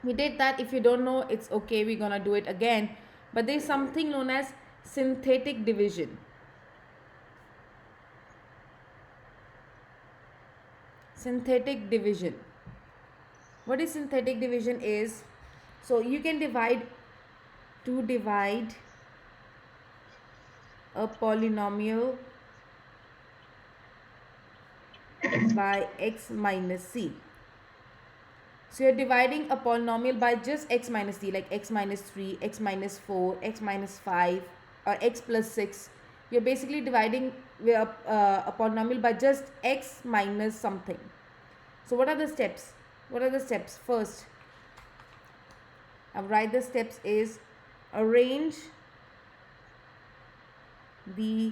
We did that. If you don't know, it's okay, we're gonna do it again. But there's something known as synthetic division. Synthetic division. What is synthetic division is, so you can divide a polynomial by x minus c. So you're dividing a polynomial by just x minus c, like x minus 3, x minus 4, x minus 5, or x plus 6. You're basically dividing a polynomial by just x minus something. So what are the steps? First, I'll write the steps is arrange the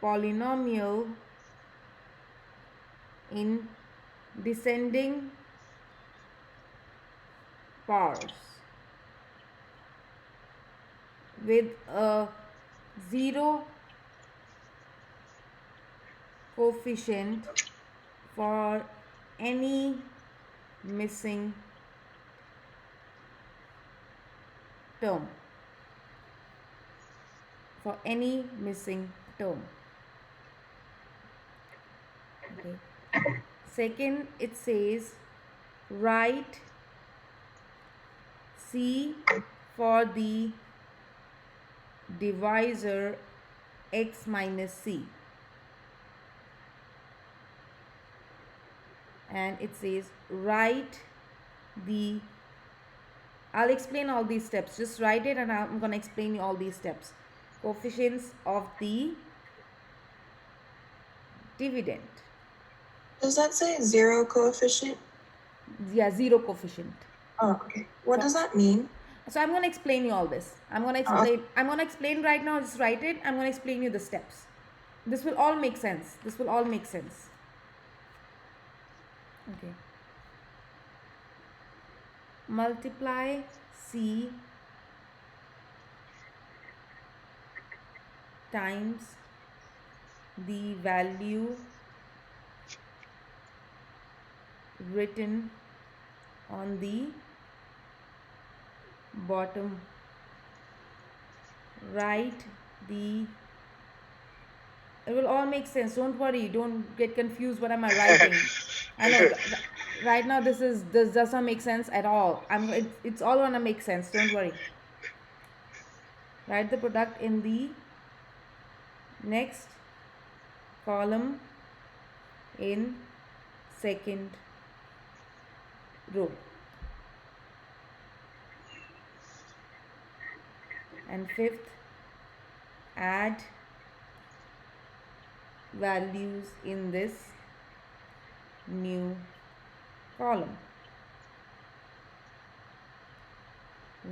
polynomial in descending powers with a 0 coefficient for any missing term. Okay. Second, it says write C for the divisor x minus c. And it says write the, I'll explain all these steps. Just write it and I'm going to explain you all these steps. Coefficients of the dividend. Does that say 0 coefficient? Yeah, 0 coefficient. Oh, okay. What does that mean? So I'm going to explain you all this. I'm going to explain right now. Just write it. I'm going to explain you the steps. This will all make sense. Okay. Multiply C times the value written on the bottom. Write the, it will all make sense. Don't worry, don't get confused. What am I writing? I know right now this does not make sense at all. It's all gonna make sense. Don't worry. Write the product in the next column in second row. And fifth, add values in this new column,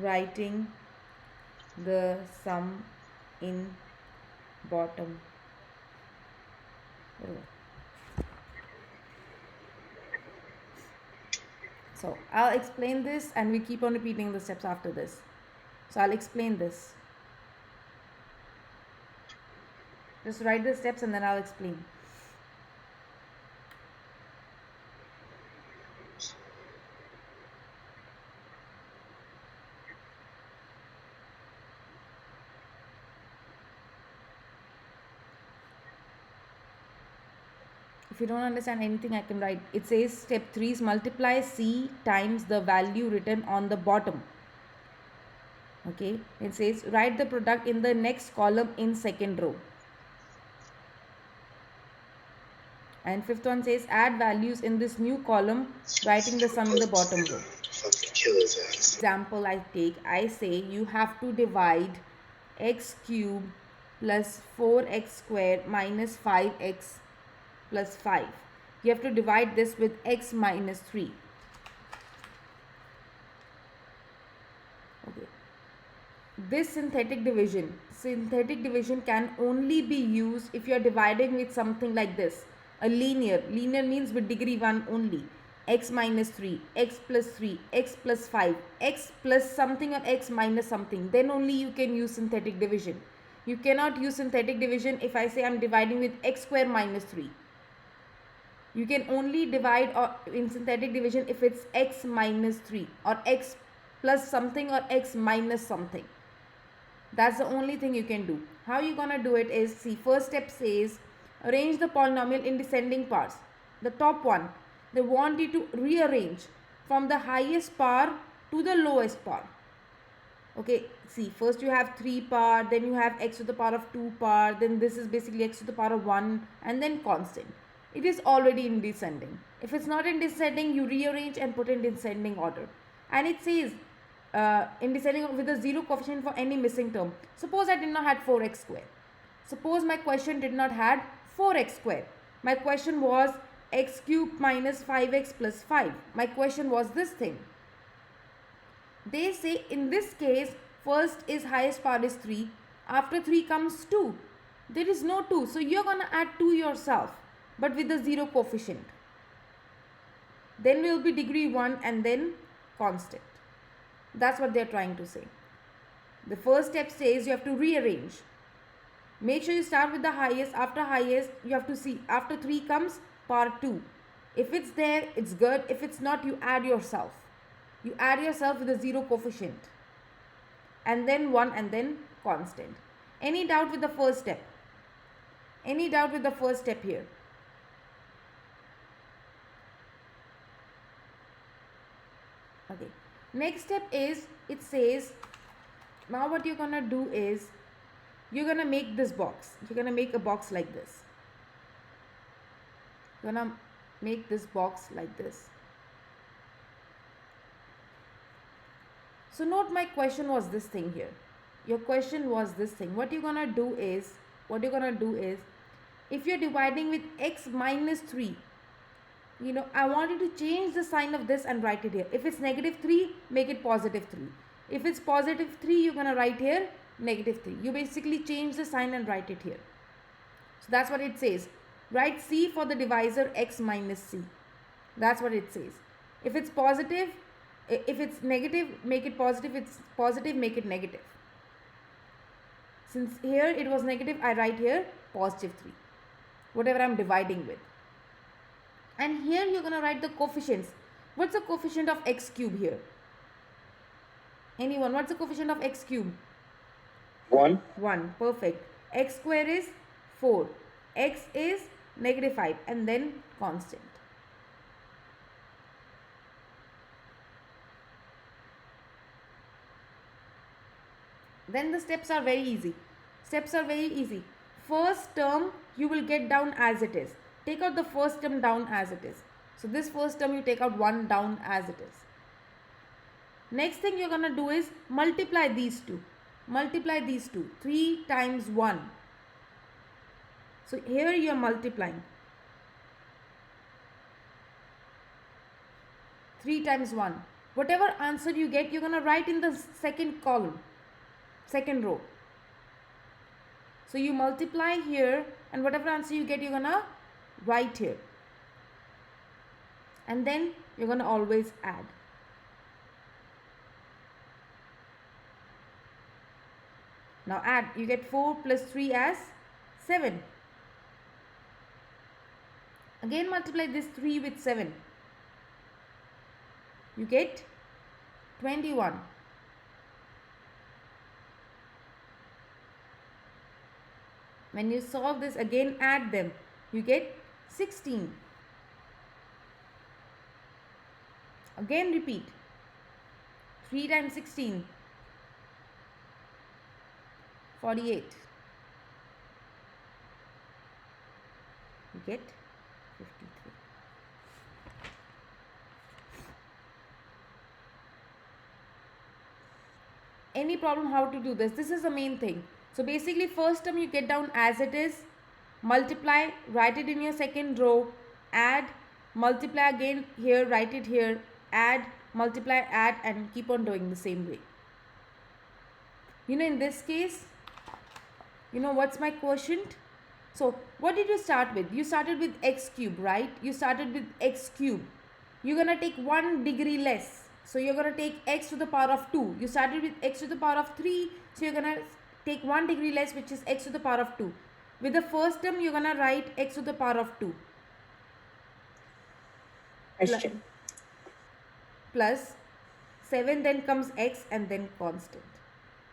writing the sum in bottom row. So I'll explain this and we keep on repeating the steps after this. So I'll explain this. Just write the steps and then I'll explain. If you don't understand anything, I can write. It says step 3 is multiply C times the value written on the bottom. Okay. It says write the product in the next column in second row. And fifth one says add values in this new column, writing the sum in the bottom row. Example I say you have to divide x cube plus 4x square minus 5x plus 5. You have to divide this with x minus 3. Okay. This synthetic division can only be used if you are dividing with something like this. A linear means with degree 1 only. X minus 3, x plus 3, x plus 5, x plus something or x minus something. Then only you can use synthetic division. You cannot use synthetic division if I say I'm dividing with x square minus 3. You can only divide or in synthetic division if it's x minus 3 or x plus something or x minus something. That's the only thing you can do. How you gonna do it is, see, first step says arrange the polynomial in descending parts. The top one, they want you to rearrange from the highest power to the lowest power. Okay, see, first you have 3 power, then you have x to the power of 2 power, then this is basically x to the power of 1, and then constant. It is already in descending. If it's not in descending, you rearrange and put in descending order. And it says in descending with a 0 coefficient for any missing term. Suppose I did not have 4x square. Suppose my question did not had 4x square. My question was x cubed minus 5x plus 5. My question was this thing. They say in this case, first is highest power is 3. After 3 comes 2. There is no 2. So you're going to add 2 yourself, but with the 0 coefficient. Then will be degree 1 and then constant. That's what they're trying to say. The first step says you have to rearrange. Make sure you start with the highest. After highest, you have to see. After 3 comes power 2. If it's there, it's good. If it's not, you add yourself. You add yourself with a 0 coefficient. And then 1 and then constant. Any doubt with the first step? Any doubt with the first step here? Okay. Next step is, it says, now what you're going to do is, you're going to make this box. You're going to make a box like this. You're going to make this box like this. So note my question was this thing here. Your question was this thing. What you're going to do is, if you're dividing with x minus 3, I want you to change the sign of this and write it here. If it's negative 3, make it positive 3. If it's positive 3, you're going to write here negative 3. You basically change the sign and write it here. So that's what it says. Write C for the divisor x minus C. That's what it says. If it's positive, if it's negative, make it positive. If it's positive, make it negative. Since here it was negative, I write here positive 3. Whatever I'm dividing with. And here you're going to write the coefficients. What's the coefficient of x cube here? Anyone? What's the coefficient of x cube? 1. 1. Perfect. X square is 4. X is negative 5. And then constant. Then the steps are very easy. First term you will get down as it is. Take out the first term down as it is. So this first term you take out 1 down as it is. Next thing you're going to do is multiply these two. 3 times 1. So here you are multiplying. 3 times 1. Whatever answer you get, you're going to write in the second column. Second row. So you multiply here and whatever answer you get, you're going to write here. And then you're going to always add. Now add. You get 4 plus 3 as 7. Again multiply this 3 with 7. You get 21. When you solve this, again add them. You get 16. Again repeat. 3 times 16. 48. You get 53. Any problem how to do this? This is the main thing. So basically first term you get down as it is, multiply, write it in your second row, add, multiply again here, write it here, add, multiply, add, and keep on doing the same way. In this case, what's my quotient? So what did you start with? You started with x cube, right? You started with x cube. You're going to take 1 degree less. So you're going to take x to the power of 2. You started with x to the power of 3. So you're going to take 1 degree less, which is x to the power of 2. With the first term, you're going to write x to the power of 2. Question. plus 7, then comes x and then constant.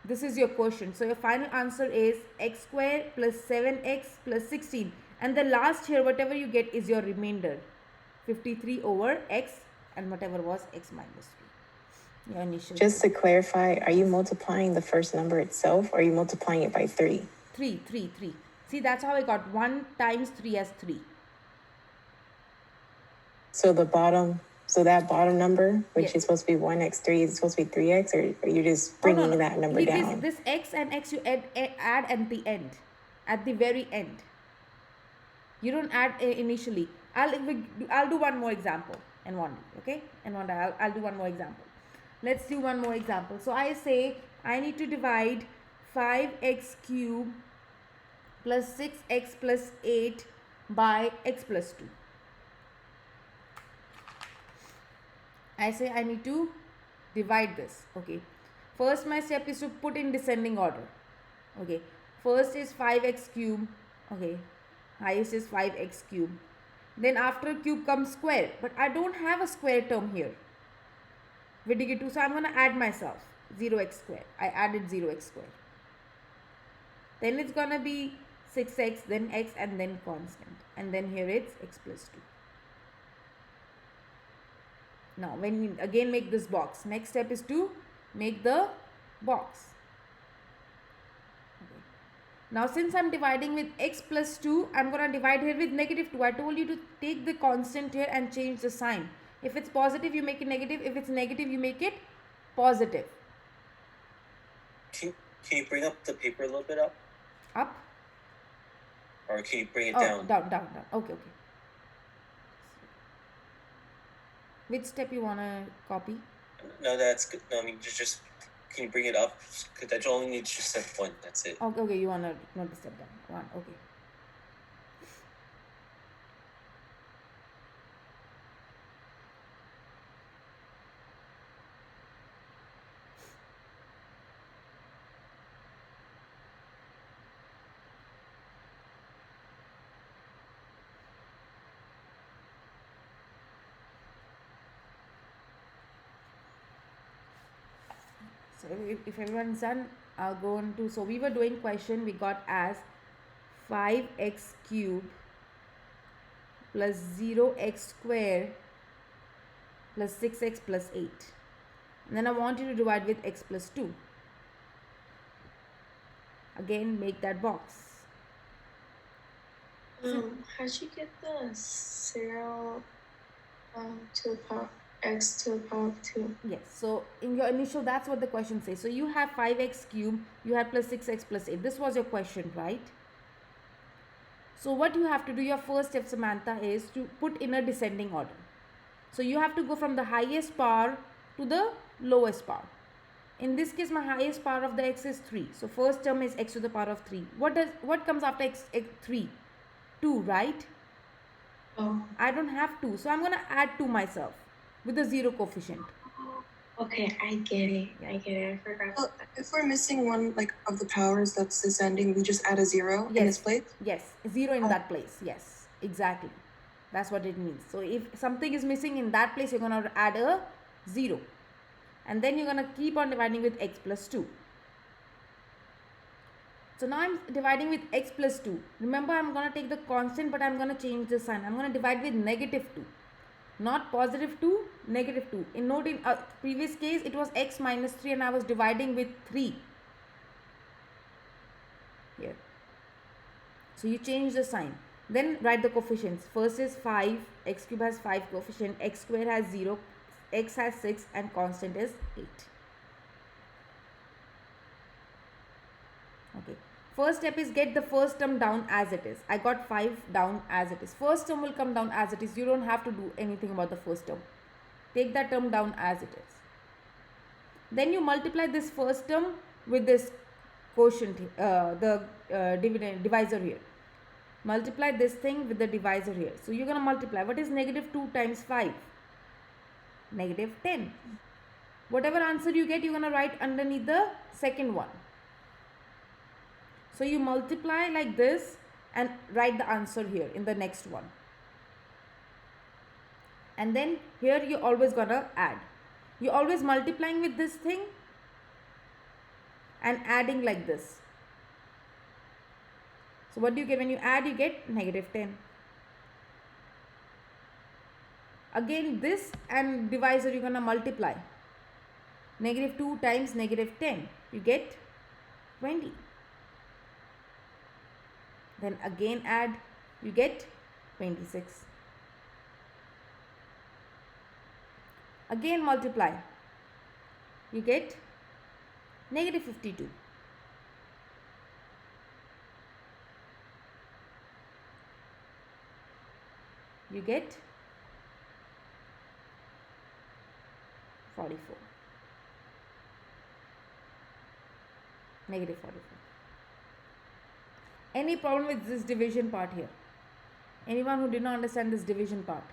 This is your question. So your final answer is x square plus 7x plus 16. And the last here, whatever you get is your remainder. 53 over x and whatever was x minus 3. Your initial. Just to clarify, are you multiplying the first number itself or are you multiplying it by 3? 3. See, that's how I got 1 times 3 as 3. So that bottom number, which Yes. is supposed to be 1x3, is supposed to be 3x, or are you just bringing that number down? This x and x you add at the end, at the very end. You don't add initially. I'll do one more example and one, okay? And one I'll do one more example. Let's do one more example. So I say I need to divide 5x cube plus 6x plus 8 by x plus 2. I say I need to divide this, okay? First my step is to put in descending order, okay? First is 5x cube, okay? Highest is 5x cube. Then after cube comes square, but I don't have a square term here with degree 2, so I'm going to add myself 0x square. I added 0x square. Then it's going to be 6x, then x, and then constant. And then here it's x plus 2. Now when we again make this box, next step is to make the box. Okay. Now since I'm dividing with x plus 2, I'm going to divide here with negative 2. I told you to take the constant here and change the sign. If it's positive, you make it negative. If it's negative, you make it positive. Can you bring up the paper a little bit up? Up? Or can you bring it down? Down. Okay. Which step you want to copy? No, that's good. No, I mean, just can you bring it up? Because that only needs just step 1. That's it. Okay, you want to note the step down. 1, okay. So if everyone's done, I'll go on to, so we were doing question we got as 5x cube plus 0x square plus 6x plus 8. And then I want you to divide with x plus 2. Again, make that box. How'd you get the 0 to the power x to the power of 2? Yes, so in your initial, that's what the question says. So you have 5x cube, you have plus 6x plus 8. This was your question, right? So what you have to do, your first step, Samantha, is to put in a descending order. So you have to go from the highest power to the lowest power. In this case, my highest power of the x is 3. So first term is x to the power of 3. What comes after x 3? 2, right? Oh. I don't have 2. So I'm going to add 2 myself with a 0 coefficient. Okay, I get it. I forgot. Well, if we're missing one of the powers that's descending, we just add a 0 in its place? Yes, 0 in that place. Yes, exactly. That's what it means. So if something is missing in that place, you're going to add a 0. And then you're going to keep on dividing with x plus 2. So now I'm dividing with x plus 2. Remember, I'm going to take the constant, but I'm going to change the sign. I'm going to divide with negative 2. Not positive 2, negative 2. In previous case, it was x minus 3 and I was dividing with 3. Here. So you change the sign. Then write the coefficients. First is 5, x cube has 5 coefficient, x square has 0, x has 6 and constant is 8. Okay. First step is get the first term down as it is. I got 5 down as it is. First term will come down as it is. You don't have to do anything about the first term. Take that term down as it is. Then you multiply this first term with this quotient, divisor here. Multiply this thing with the divisor here. So you're going to multiply. What is negative 2 times 5? Negative 10. Whatever answer you get, you're going to write underneath the second one. So you multiply like this and write the answer here in the next one. And then here you're always gonna add. You're always multiplying with this thing and adding like this. So what do you get when you add? You get negative 10. Again, this and divisor you're gonna multiply. Negative 2 times negative 10. You get 20. Then again add. You get 26. Again multiply. You get negative 52. You get 44. Negative 44. Any problem with this division part here? Anyone who did not understand this division part?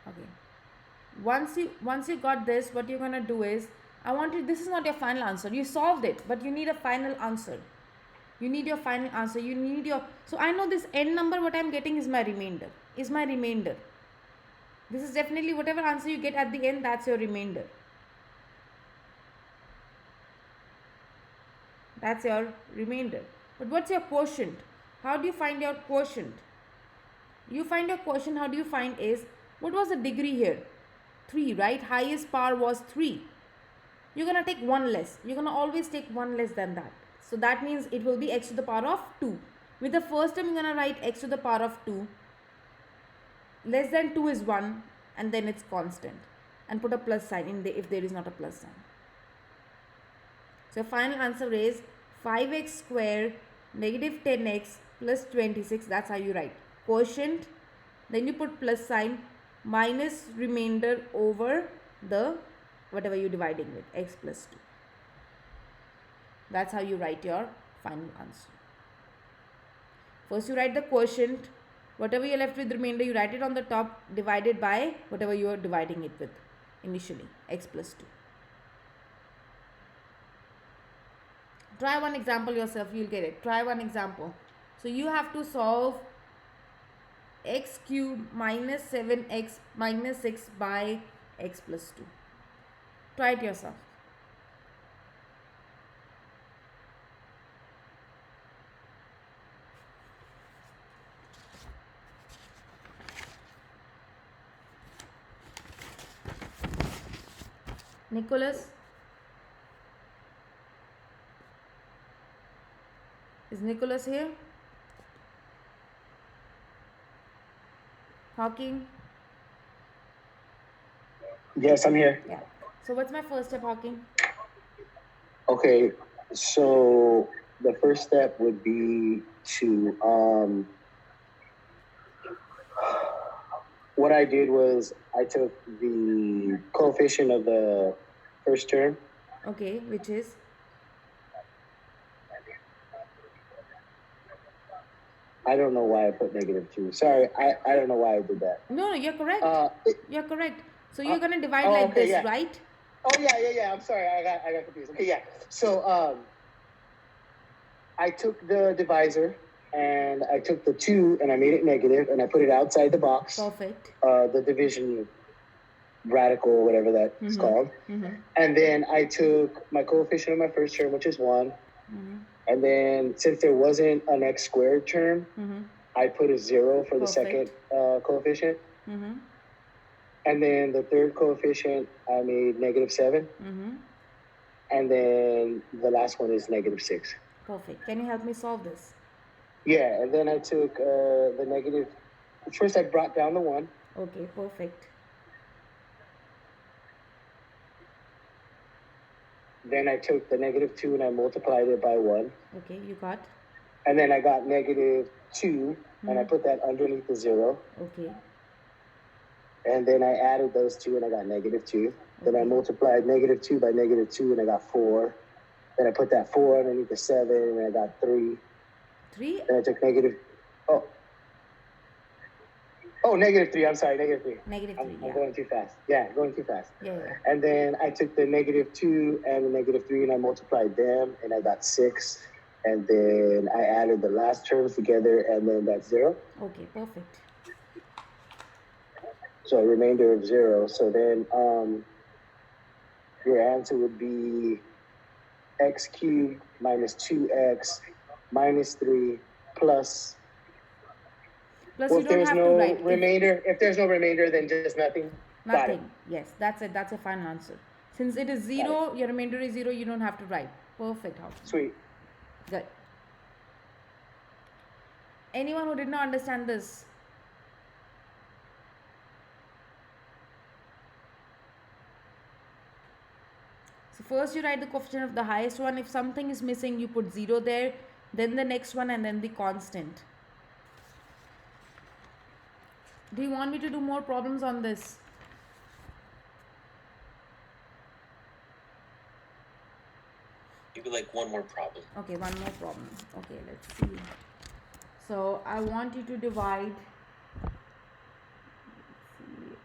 Okay. Once you got this, what you're gonna do is, I want you, this is not your final answer. You solved it, but you need a final answer. You need your final answer. You need your, so I know this n number what I'm getting is my remainder. Is my remainder. This is definitely whatever answer you get at the end, that's your remainder. That's your remainder. But what's your quotient? How do you find your quotient? You find your quotient, how do you find is, what was the degree here? 3, right? Highest power was 3. You're going to take 1 less. You're going to always take 1 less than that. So that means it will be x to the power of 2. With the first term, you're going to write x to the power of 2. Less than 2 is 1, and then it's constant. And put a plus sign in there if there is not a plus sign. So final answer is 5x squared negative 10x plus 26. That's how you write. Quotient, then you put plus sign, minus remainder over the whatever you're dividing with, x plus 2. That's how you write your final answer. First you write the quotient, whatever you're left with remainder, you write it on the top, divided by whatever you are dividing it with initially, x plus 2. Try one example yourself, you'll get it. Try one example. So you have to solve x cubed minus 7x minus 6 by x plus 2. Try it yourself. Nicholas? Is Nicholas here? Hawking? Yes, I'm here. Yeah. So what's my first step, Hawking? Okay, so the first step would be to what I did was I took the coefficient of the first term. Okay, which is? I don't know why I put -2. Sorry, I don't know why I did that. No, you're correct. You're correct. So you're going to divide oh, like okay, this, yeah. right? Oh yeah. I'm sorry, I got confused. Okay, yeah. So I took the divisor and I took the 2 and I made it negative and I put it outside the box. Perfect. The division radical, whatever that's called. And then I took my coefficient of my first term, which is 1. And then since there wasn't an x squared term, I put a 0 for the second coefficient. And then the third coefficient, I made -7. And then the last one is -6. Perfect. Can you help me solve this? Yeah, and then I took the negative. First, I brought down the 1. Okay, perfect. Then I took the -2 and I multiplied it by 1. Okay, you got? And then I got -2 and I put that underneath the 0. Okay. And then I added those 2 and I got -2. Then I multiplied -2 by -2 and I got 4. Then I put that 4 underneath the 7 and I got 3. 3? Then I took -3. -3. I'm sorry, -3. -3, I'm going too fast. Yeah, going too fast. Yeah. And then I took the -2 and the -3 and I multiplied them and I got 6. and then I added the last terms together, and then that's 0. Okay, perfect. So a remainder of 0. So then your answer would be x cubed minus 2x minus 3 plus. Plus, Well, you if don't there's have to no write. remainder, if there's no remainder, then just nothing. Got it. Nothing. Yes, that's it. That's a final answer. Since it is Got 0, your remainder is 0, you don't have to write. Perfect, Houghton. Sweet. Good. Anyone who did not understand this? So first you write the coefficient of the highest one. If something is missing, you put 0 there, then the next one, and then the constant. Do you want me to do more problems on this? Maybe like one more problem. Okay, one more problem. Okay, let's see. So I want you to divide. Let's see.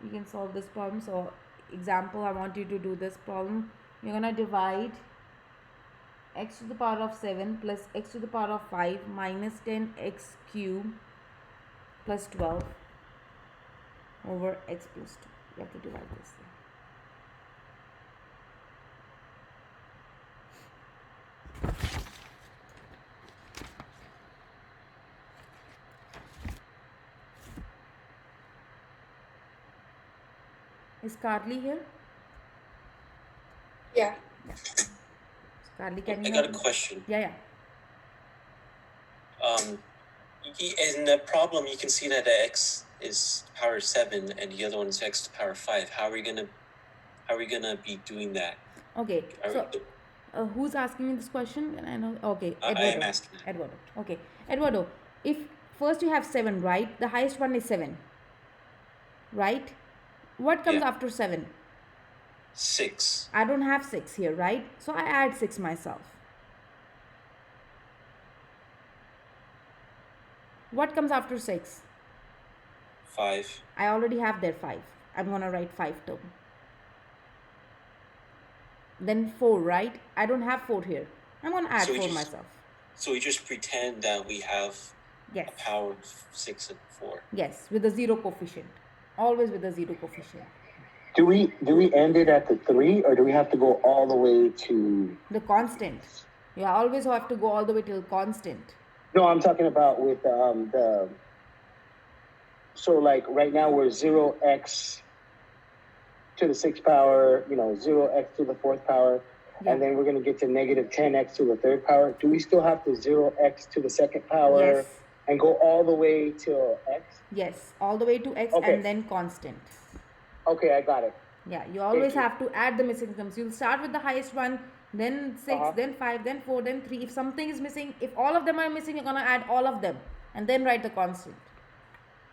You can solve this problem. So example, I want you to do this problem. You're gonna divide x to the power of 7 plus x to the power of 5 minus 10x cube plus 12 over x plus 2. You have to divide this. Is Carly here? Yeah. Carly, can you I got help a me? question. Yeah. In the problem, you can see that the x is power 7 and the other one is x to the power 5. How are we gonna be doing that? Okay. So who's asking me this question? Can I know? Okay, I Eduardo. am asking that. Eduardo. Okay, Eduardo. If first you have 7, right? The highest one is 7, right? What comes after 7? 6. I don't have 6 here, right? So I add 6 myself. What comes after 6? 5. I already have there 5. I'm gonna write 5 term. Then 4, right? I don't have 4 here. I'm gonna add 4 myself. So we just pretend that we have Yes. a power of 6 and 4. Yes, with a 0 coefficient. Always with a 0 coefficient. Do we end it at the 3, or do we have to go all the way to the constant? You always have to go all the way till constant. No, I'm talking about with the. So like right now we're 0x to the 6th power, 0x to the 4th power, and then we're going to get to negative 10x to the 3rd power. Do we still have to 0x to the 2nd power? Yes. And go all the way to x? Yes, all the way to x, Okay. and then constant. Okay, I got it. Yeah, you always have to add the missing terms. You'll start with the highest one, then 6, then 5, then 4, then 3. If something is missing, if all of them are missing, you're going to add all of them and then write the constant.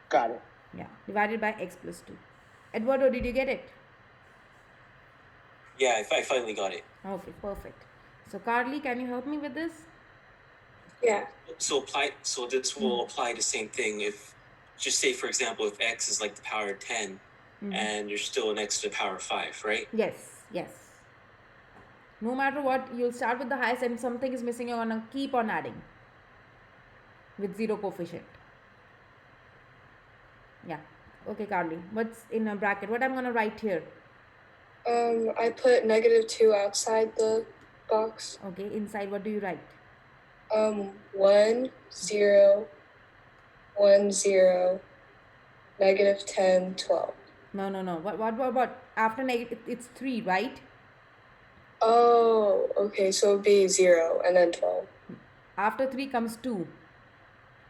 Got it. Yeah, divided by x plus 2. Eduardo, did you get it? Yeah, I finally got it. Okay, perfect. So Carly, can you help me with this? Yeah. So this will apply the same thing if, just say for example, if x is like the power of 10 and you're still an x to the power of 5, right? Yes. No matter what, you'll start with the highest and something is missing, you're gonna keep on adding with 0 coefficient. Yeah. Okay, Carly. What's in a bracket? What I'm gonna write here? I put -2 outside the box. Okay, inside what do you write? 1, 0, 1, 0, -10, 12. No. What? After negative, it's 3, right? Oh, okay. So it'd be 0 and then 12. After 3 comes 2.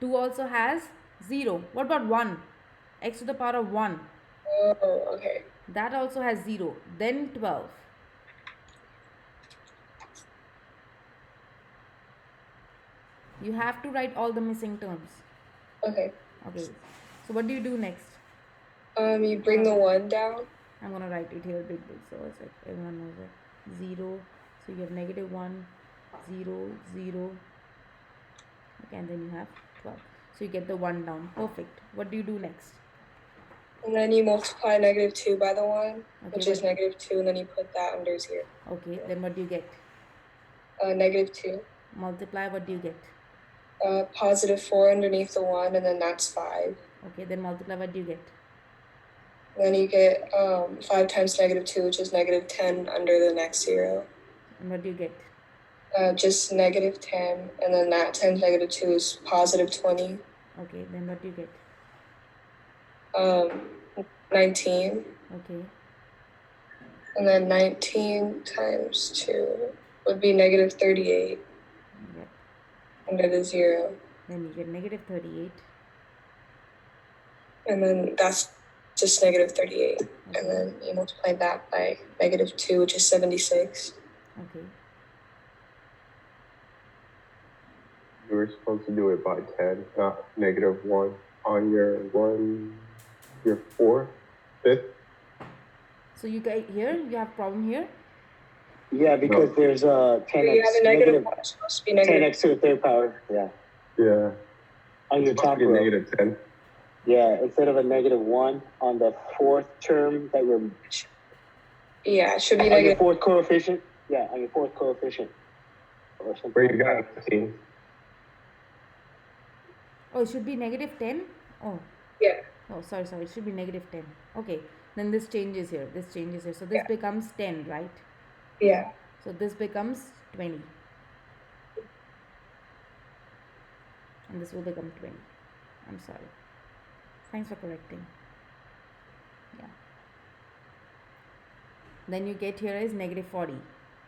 2 also has 0. What about 1? X to the power of 1. Oh, okay. That also has 0. Then 12. You have to write all the missing terms. Okay. So what do you do next? You bring the 1 down. I'm gonna write it here big so it's like everyone knows it. 0. So you have -1, 0, 0. Okay, and then you have 12. So you get the 1 down. Perfect. What do you do next? And then you multiply -2 by the 1, Okay, which is -2, and then you put that under 0. Okay, then what do you get? -2. Multiply, what do you get? +4 underneath the 1, and then that's 5. Okay, then multiply, what do you get? And then you get 5 times -2, which is -10 under the next 0. And what do you get? Just -10, and then that times -2 is +20. Okay, then what do you get? 19. Okay. And then 19 times 2 would be -38 Yep. under the 0. Then you get -38. And then that's just -38. Okay. And then you multiply that by -2, which is 76. Okay. You were supposed to do it by 10, not -1 on your 4/5. So you guys here, you have problem here? Yeah, because No. there's a 10x. You have a negative 1, it's supposed to be negative. 10x to the third power. Yeah. Yeah. On your It's top supposed to be row. -10. Yeah, instead of a -1 on the fourth term that you're Yeah, it should be on your negative. fourth coefficient. Yeah, on your fourth coefficient. Or something Where like you that. got 15. Oh, it should be -10? Oh. Yeah. Oh, sorry. It should be -10. Okay. Then this changes here. So this becomes 10, right? Yeah. So this becomes 20. And this will become 20. I'm sorry. Thanks for correcting. Yeah. Then you get here is -40.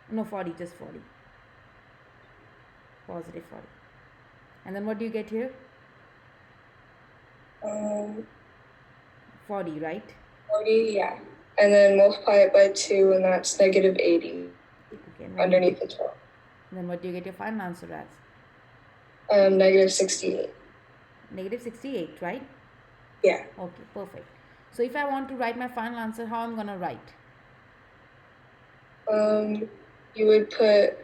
No, 40, just 40. Positive 40. And then what do you get here? 40, right? 40, yeah. And then multiply it by 2, and that's -80 Okay. underneath the 12. Then what do you get your final answer as? -68. -68, right? Yeah. Okay, perfect. So if I want to write my final answer, how I'm gonna write? You would put.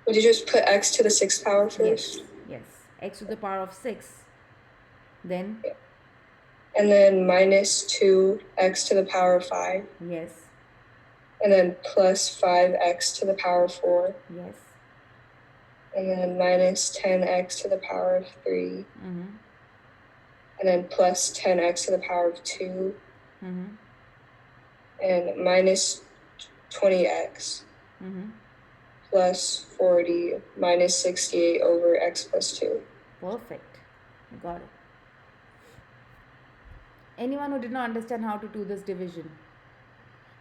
Would you just put x to the 6th power first? Yes. X to the power of 6. Then? Yeah. And then -2x to the power of 5. Yes. And then plus 5x to the power of 4. Yes. And then -10x to the power of 3. Mm-hmm. And then plus 10x to the power of 2. Mm-hmm. And -20x. Mm-hmm. Plus 40 minus 68 over x plus 2. Perfect. You got it. Anyone who did not understand how to do this division,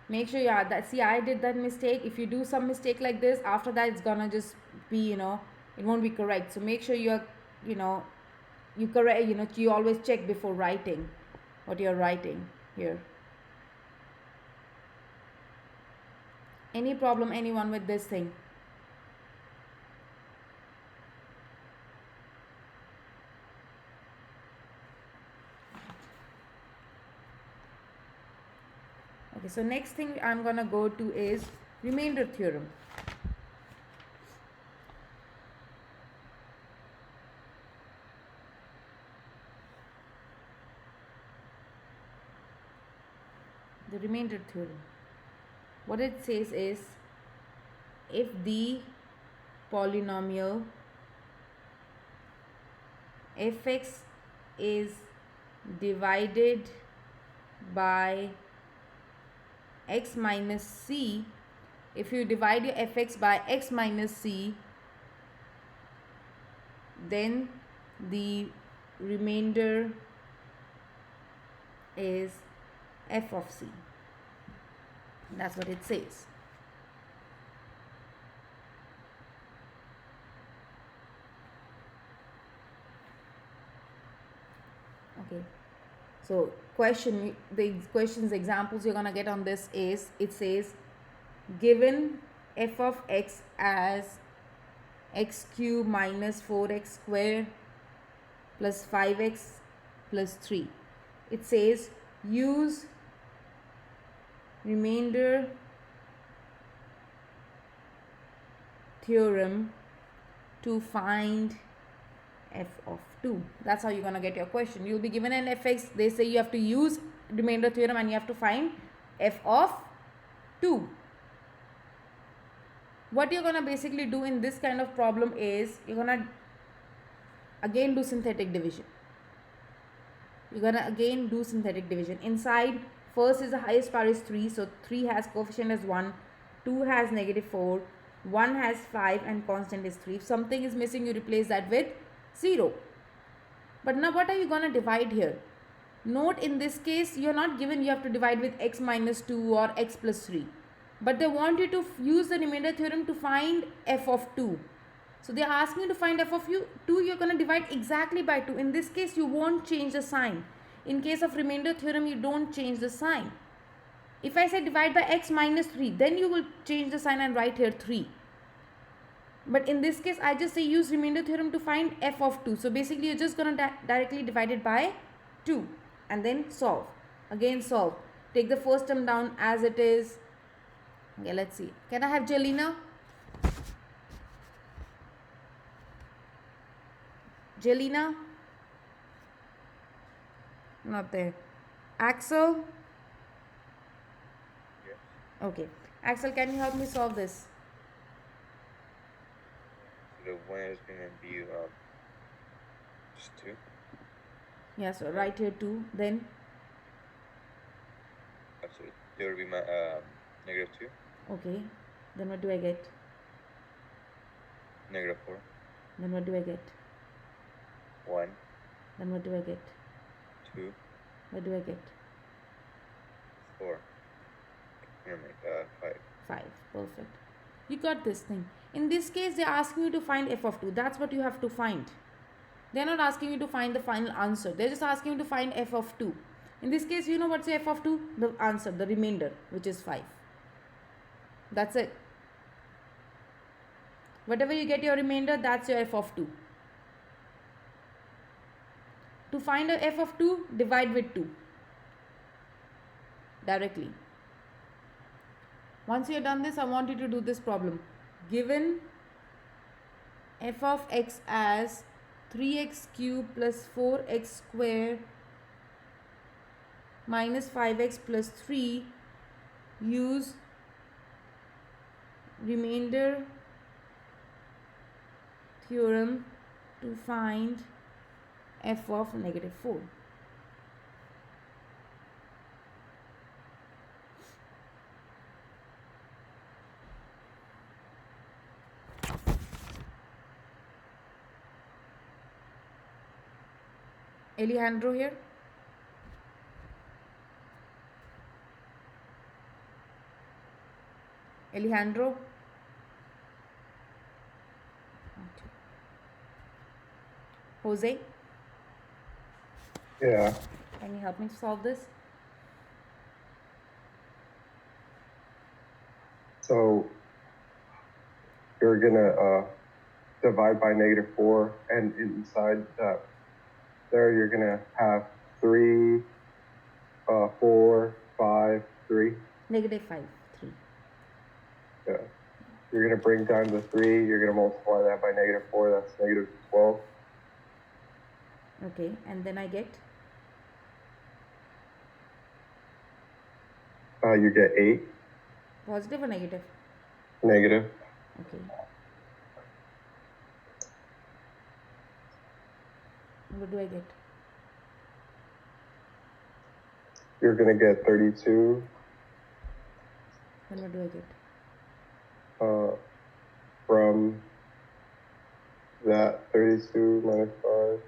make sure you add that. See, I did that mistake. If you do some mistake like this, after that it's gonna just be, it won't be correct. So make sure you're, you correct, you always check before writing what you're writing here. Any problem, anyone, with this thing? Okay, so next thing I'm gonna go to is remainder theorem. The remainder theorem. What it says is, if the polynomial fx is divided by x minus c, if you divide your fx by x minus c, then the remainder is f of c. That's what it says. Okay, so the questions examples you're gonna get on this is, it says, given f of x as x cube minus 4x square plus 5x plus 3, it says use remainder theorem to find f of 2. That's how you're going to get your question. You'll be given an fx. They say you have to use remainder theorem and you have to find f of 2. What you're going to basically do in this kind of problem is you're going to again do synthetic division. You're going to again do synthetic division. Inside, first is the highest power is 3. So 3 has coefficient as 1. 2 has -4. 1 has 5 and constant is 3. If something is missing, you replace that with 0. But now what are you going to divide here? Note in this case, you're not given you have to divide with x minus 2 or x plus 3. But they want you to use the remainder theorem to find f of 2. So they are asking you to find f of 2, you're going to divide exactly by 2. In this case, you won't change the sign. In case of remainder theorem, you don't change the sign. If I say divide by x minus 3, then you will change the sign and write here 3. But in this case, I just say use remainder theorem to find f of 2. So basically, you're just going to directly divide it by 2 and then solve. Again solve. Take the first term down as it is. Okay, let's see. Can I have Jelena? Jelena? Not there. Axel? Yes. Okay. Axel, can you help me solve this? So the one is going to be just 2. Yeah, so right here 2. Then? So there will be my -2. Okay. Then what do I get? -4. Then what do I get? 1. Then what do I get? 2. What do I get? 4. I'm going to make 5. 5. Perfect. You got this thing. In this case, they're asking you to find f of 2. That's what you have to find. They're not asking you to find the final answer. They're just asking you to find f of 2. In this case, you know what's f of 2? The answer, the remainder, which is 5. That's it. Whatever you get your remainder, that's your f of 2. To find a f of 2, divide with 2. Directly. Once you have done this, I want you to do this problem. Given f of x as 3x cubed plus 4x square minus 5x plus 3, use remainder theorem to find f of -4. Alejandro here. Alejandro. Jose. Yeah. Can you help me solve this? So you're gonna divide by -4, and inside that there you're gonna have 3, 4, 5, 3. -5, 3. Yeah. You're gonna bring down the 3. You're gonna multiply that by -4. That's -12. Okay, and then I get You get 8. positive or negative? Negative. Okay. What do I get? You're gonna get 32. Then what do I get? From that 32 minus 5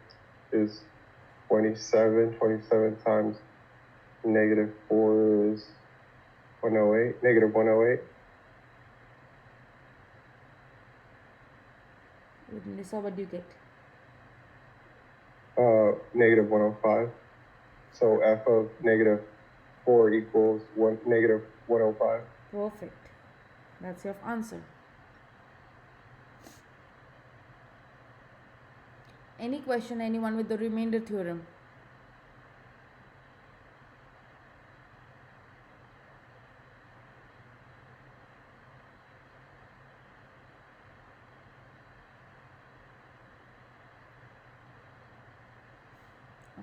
is 27. 27 times -4 is 108. -108. With Melissa, what do you get? -105. So f of -4 equals -105. Perfect. That's your answer. Any question, anyone with the remainder theorem?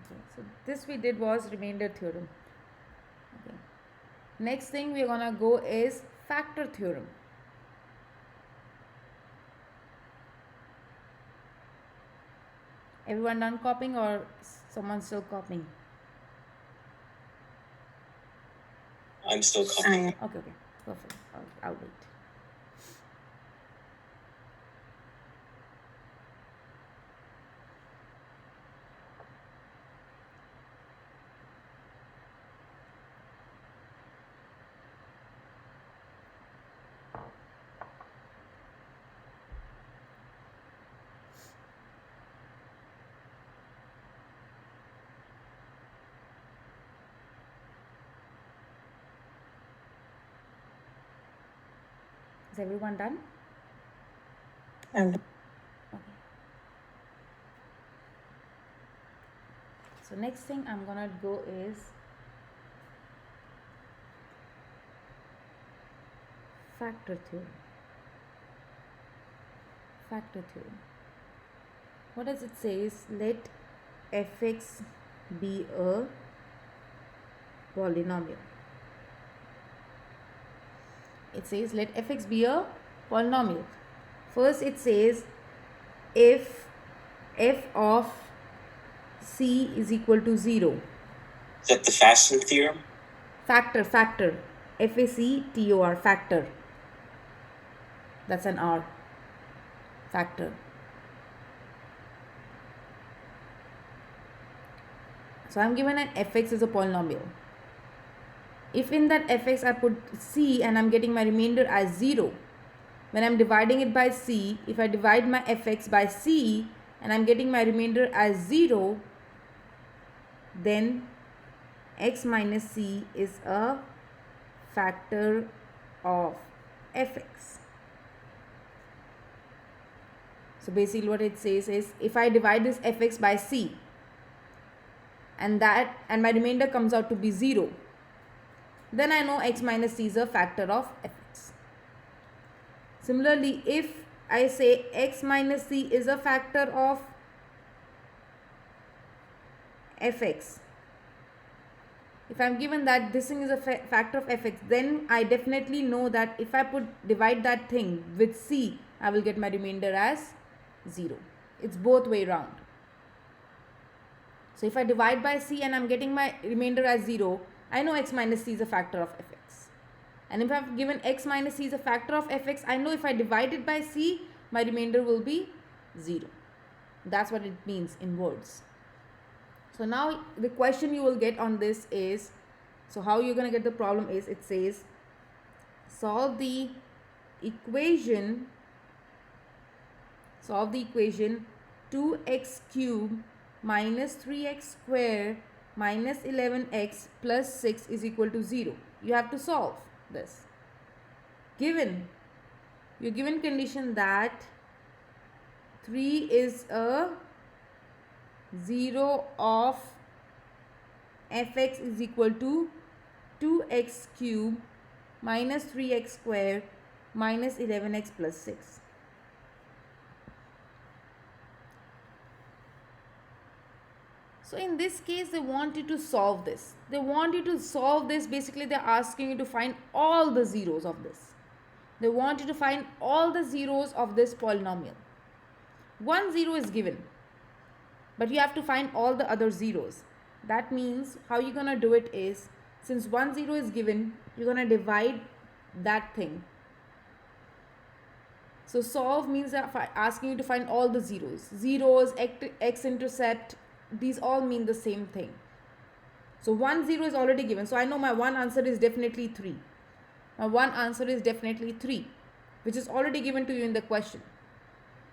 Okay, so this we did was remainder theorem. Okay. Next thing we're gonna go is factor theorem. Everyone done copying or someone still copying? I'm still copying. Okay, perfect. I'll wait. Is everyone done? Okay. So next thing I'm gonna go is factor theorem. Factor theorem. What does it say? Let fx be a polynomial. It says let fx be a polynomial. First it says if f of c is equal to 0. Is that the Fasten theorem? Factor. F-A-C-T-O-R, factor. That's an R. Factor. So I'm given an fx as a polynomial. If in that fx I put c and I'm getting my remainder as 0, when I'm dividing it by c, if I divide my fx by c and I'm getting my remainder as 0, then x minus c is a factor of fx. So basically what it says is if I divide this fx by c and my remainder comes out to be 0, then I know x minus c is a factor of fx. Similarly, if I say x minus c is a factor of fx, if I'm given that this thing is a factor of fx, then I definitely know that if I divide that thing with c, I will get my remainder as 0. It's both way round. So if I divide by c and I'm getting my remainder as 0, I know x minus c is a factor of fx. And if I've given x minus c is a factor of fx, I know if I divide it by c, my remainder will be 0. That's what it means in words. So now the question you will get on this is, so how you're going to get the problem is, it says solve the equation 2x cube minus 3x square minus 11x plus 6 is equal to 0. You have to solve this. You're given condition that 3 is a 0 of fx is equal to 2x cube minus 3x square minus 11x plus 6. So in this case, they want you to solve this. Basically, they're asking you to find all the zeros of this. They want you to find all the zeros of this polynomial. 1 0 is given, but you have to find all the other zeros. That means how you're going to do it is, since 1 0 is given, you're going to divide that thing. So solve means asking you to find all the zeros. Zeros, x-intercept, these all mean the same thing. So 1 0 is already given. So I know my one answer is definitely 3. Which is already given to you in the question.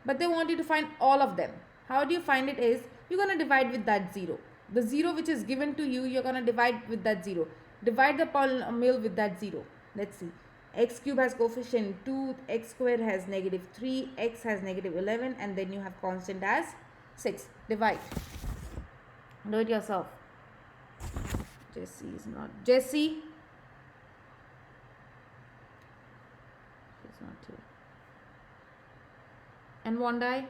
But they want you to find all of them. How do you find it is, you're going to divide with that 0. The 0 which is given to you, you're going to divide with that 0. Divide the polynomial with that 0. Let's see. X cube has coefficient 2, x square has negative 3, x has negative 11, and then you have constant as 6. Divide. Do it yourself. Jessie is not. Jessie. She's not here. And Wandai?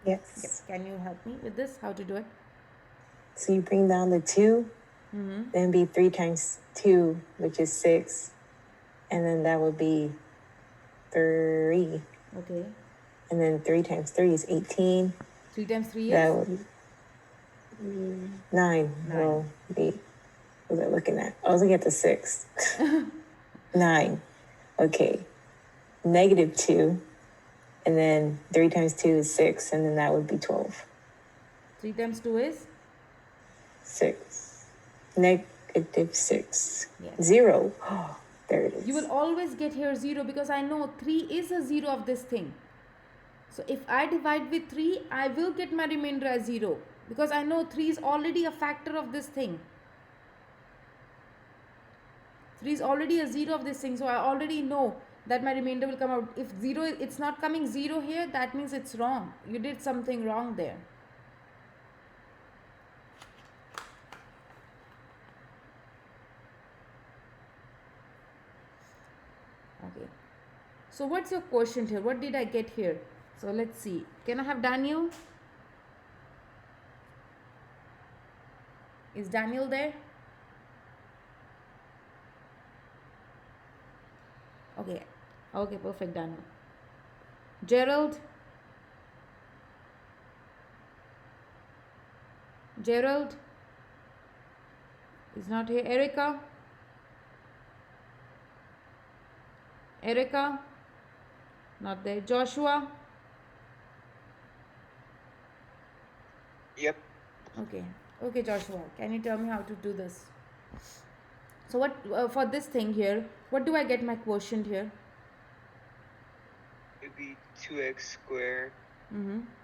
Yes. Yep. Can you help me with this? How to do it? So you bring down the 2, then be 3 times 2, which is 6. And then that would be 3. Okay. And then 3 times 3 is 18. 3 times 3 That is? would be 9. Well, what was I looking at? I was looking at the 6. 9. Okay. Negative 2. And then 3 times 2 is 6. And then that would be 12. 3 times 2 is? 6. Negative 6. Yes. 0. Oh, there it is. You will always get here 0 because I know 3 is a 0 of this thing. So if I divide with 3, I will get my remainder as 0 because I know 3 is already a factor of this thing. 3 is already a 0 of this thing, so I already know that my remainder will come out. If 0, it's not coming 0 here, that means it's wrong. You did something wrong there. Okay. So what's your quotient here? What did I get here? So let's see. Can I have Daniel? Is Daniel there? Okay. Okay, perfect, Daniel. Gerald? Gerald? Is not here. Erica? Erica? Not there. Joshua? Yep. Okay. Okay, Joshua. Can you tell me how to do this? So what for this thing here, what do I get my quotient here? It'd be 2x squared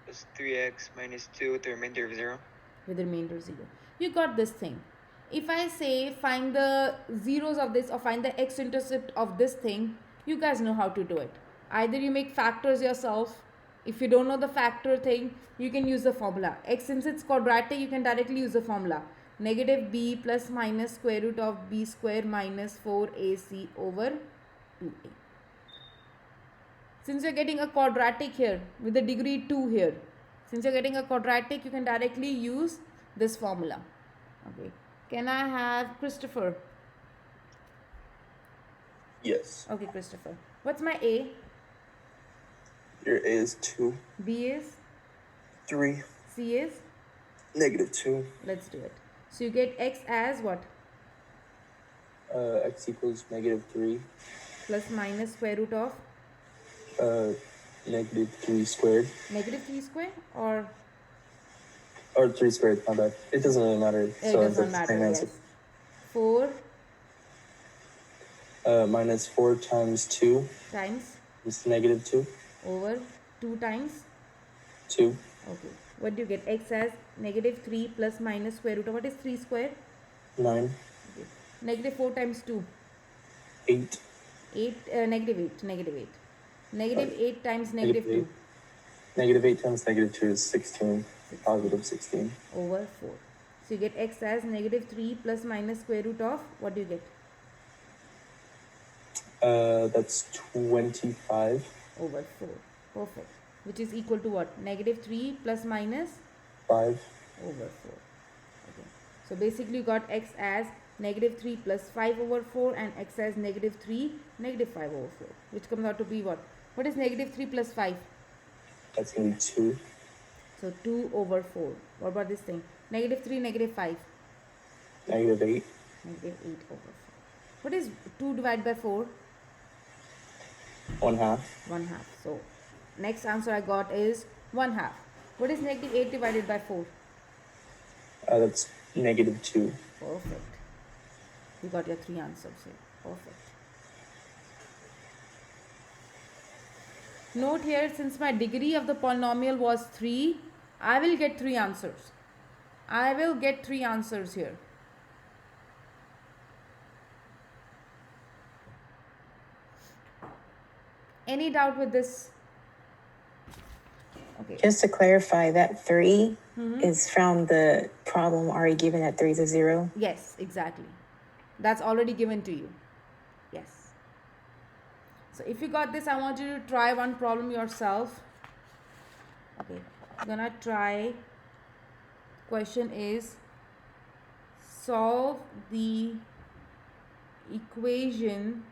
plus 3x minus 2 with the remainder of 0. With the remainder 0. You got this thing. If I say find the zeros of this or find the x-intercept of this thing, you guys know how to do it. Either you make factors yourself. If you don't know the factor thing, you can use the formula. X, since it's quadratic, you can directly use the formula. Negative b plus minus square root of b square minus 4ac over 2a. Since you're getting a quadratic here with the degree 2 here, since you're getting a quadratic, you can directly use this formula. Okay. Can I have Christopher? Yes. Okay, Christopher. What's my A? Your A is 2. B is? 3. C is? Negative 2. Let's do it. So you get x as what? X equals negative 3. Plus minus square root of? Negative 3 squared. Negative 3 square or? Or 3 squared, my bad. It doesn't really matter. It so doesn't matter, yes. 4 minus 4 times 2 times? is negative 2. Over 2 times? 2. Okay. What do you get? X as negative 3 plus minus square root of what is 3 square? 9. Okay. Negative 4 times 2? 8. 8, negative 8, negative 8. Negative 8 times negative 2? Negative 8 times negative 2 is 16. Positive 16. Over 4. So you get x as negative 3 plus minus square root of, what do you get? That's 25. Over 4. Perfect. Which is equal to what? Negative 3 plus minus? 5. Over 4. Okay. So basically you got x as negative 3 plus 5 over 4 and x as negative 3, negative 5 over 4. Which comes out to be what? What is negative 3 plus 5? That's going to be 2. So 2 over 4. What about this thing? Negative 3, negative 5. Negative 8. Negative 8 over 4. What is 2 divided by 4? 1/2. 1/2. So next answer I got is 1/2. What is negative 8 divided by 4? That's negative 2. Perfect. You got your 3 answers here. Perfect. Note here, since my degree of the polynomial was 3, I will get 3 answers. I will get 3 answers here. Any doubt with this? Okay. Just to clarify, that 3 is from the problem already given that 3 is a 0? Yes, exactly. That's already given to you. Yes. So if you got this, I want you to try one problem yourself. Okay. I'm gonna try. Question is, solve the equation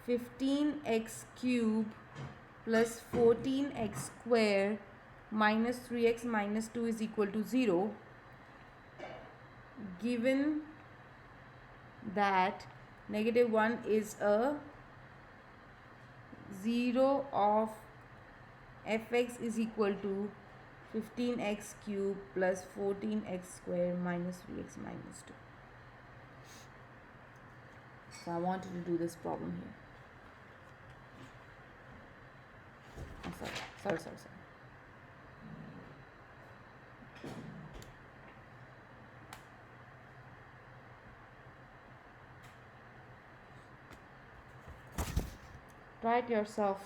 15x cube plus 14x square minus 3x minus 2 is equal to 0, given that negative 1 is a 0 of fx is equal to 15x cube plus 14x square minus 3x minus 2. So I wanted to do this problem here. Sorry. Try it yourself,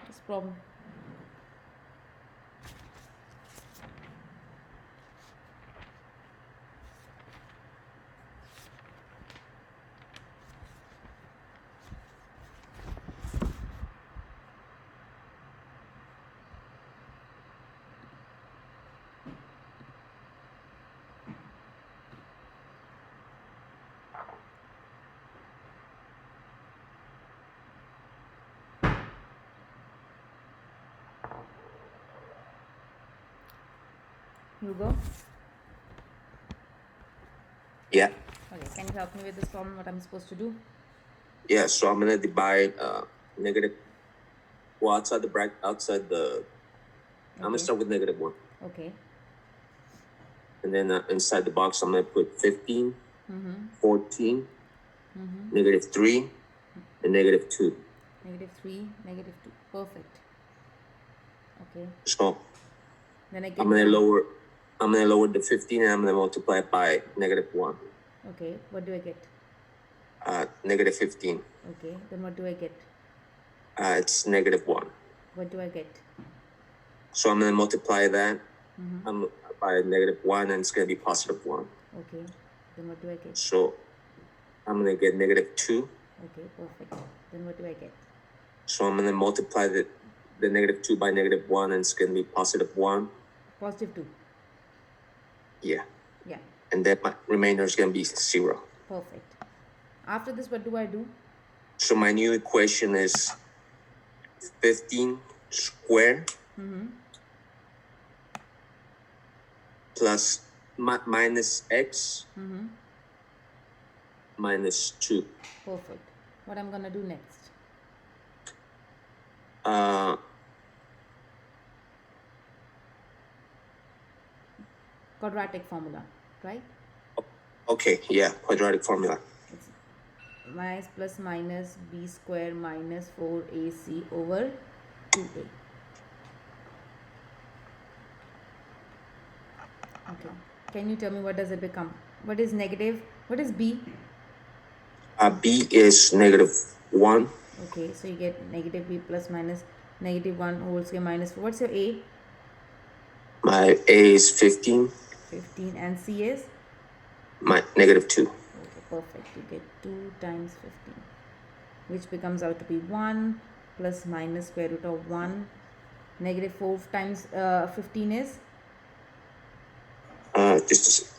this problem. Hugo? Yeah. Okay, can you help me with this problem, what I'm supposed to do? Yeah, so I'm gonna divide negative, well, outside the bracket, outside the, I'm gonna start with negative 1. Okay. And then inside the box, I'm gonna put 15, 14, negative 3, and negative 2. Negative 3, negative 2. Perfect. Okay. So Then I get I'm gonna lower the 15 and I'm gonna multiply it by negative 1. Okay, what do I get? Negative 15. Okay, then what do I get? It's negative 1. What do I get? So I'm gonna multiply that by negative 1 and it's gonna be positive 1. Okay, then what do I get? So I'm gonna get negative 2. Okay, perfect. Then what do I get? So I'm gonna multiply the negative 2 by negative 1 and it's gonna be positive 1. Positive 2. Yeah. Yeah. And then my remainder is gonna be 0. Perfect. After this, what do I do? So my new equation is 15 squared plus minus x minus 2. Perfect. What I'm gonna do next? Quadratic formula, right? Okay, yeah, quadratic formula. It's minus plus minus b square minus 4ac over 2a. Okay. Can you tell me what does it become? What is negative? What is b? B is negative 1. Okay, so you get negative b plus minus negative 1 whole square minus 4. What's your a? My a is 15. 15 and c is? My negative 2. Okay, perfect. You get 2 times 15, which becomes out to be 1 plus minus square root of 1. Negative 4 times 15 is? Just a second.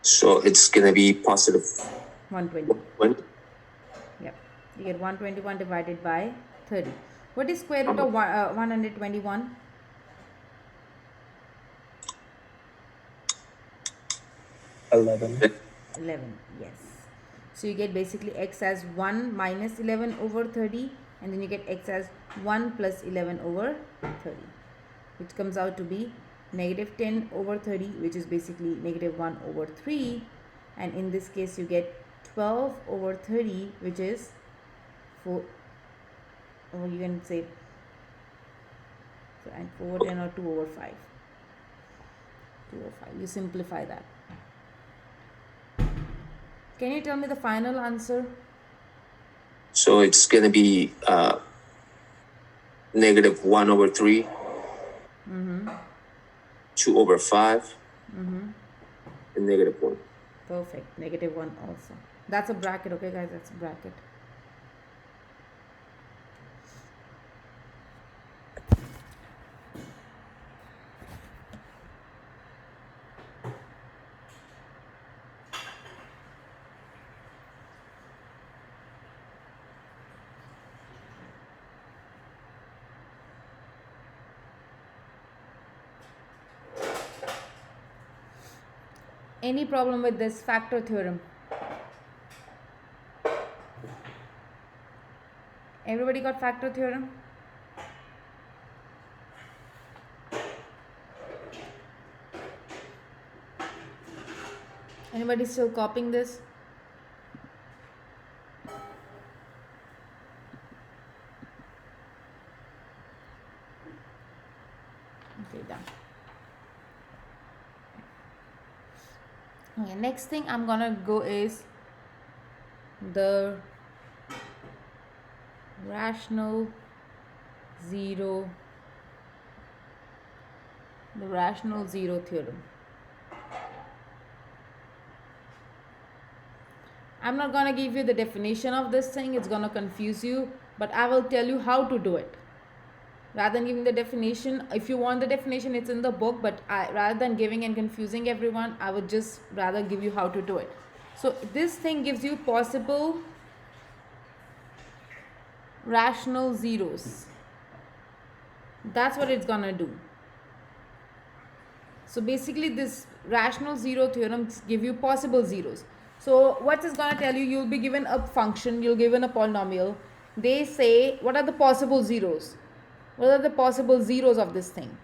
So it's gonna be positive 120. 20. Yep. You get 121 divided by 30. What is square root of 121? 11. 11. Yes. So you get basically x as 1 minus 11 over 30, and then you get x as 1 plus 11 over 30, which comes out to be negative 10 over 30, which is basically negative 1 over 3, and in this case you get 12 over 30, which is 4, or you can say, so, and 4 over 10 or 2 over 5. 2 over 5. You simplify that. Can you tell me the final answer? So it's gonna be negative 1 over 3. 2 over 5. And negative 1. Perfect. Negative 1 also. That's a bracket, okay guys, that's a bracket. Any problem with this factor theorem? Everybody got factor theorem? Anybody still copying this? Okay, done. Okay, next thing I'm gonna go is the rational zero theorem. I'm not gonna give you the definition of this thing, it's gonna confuse you, but I will tell you how to do it. Rather than giving the definition, if you want the definition, it's in the book, but rather than giving and confusing everyone, I would just rather give you how to do it. So this thing gives you possible rational zeros. That's what it's gonna do. So basically this rational zero theorem give you possible zeros. So what is gonna tell you, you'll be given a function, you'll given a polynomial. They say what are the possible zeros? What are the possible zeros of this thing?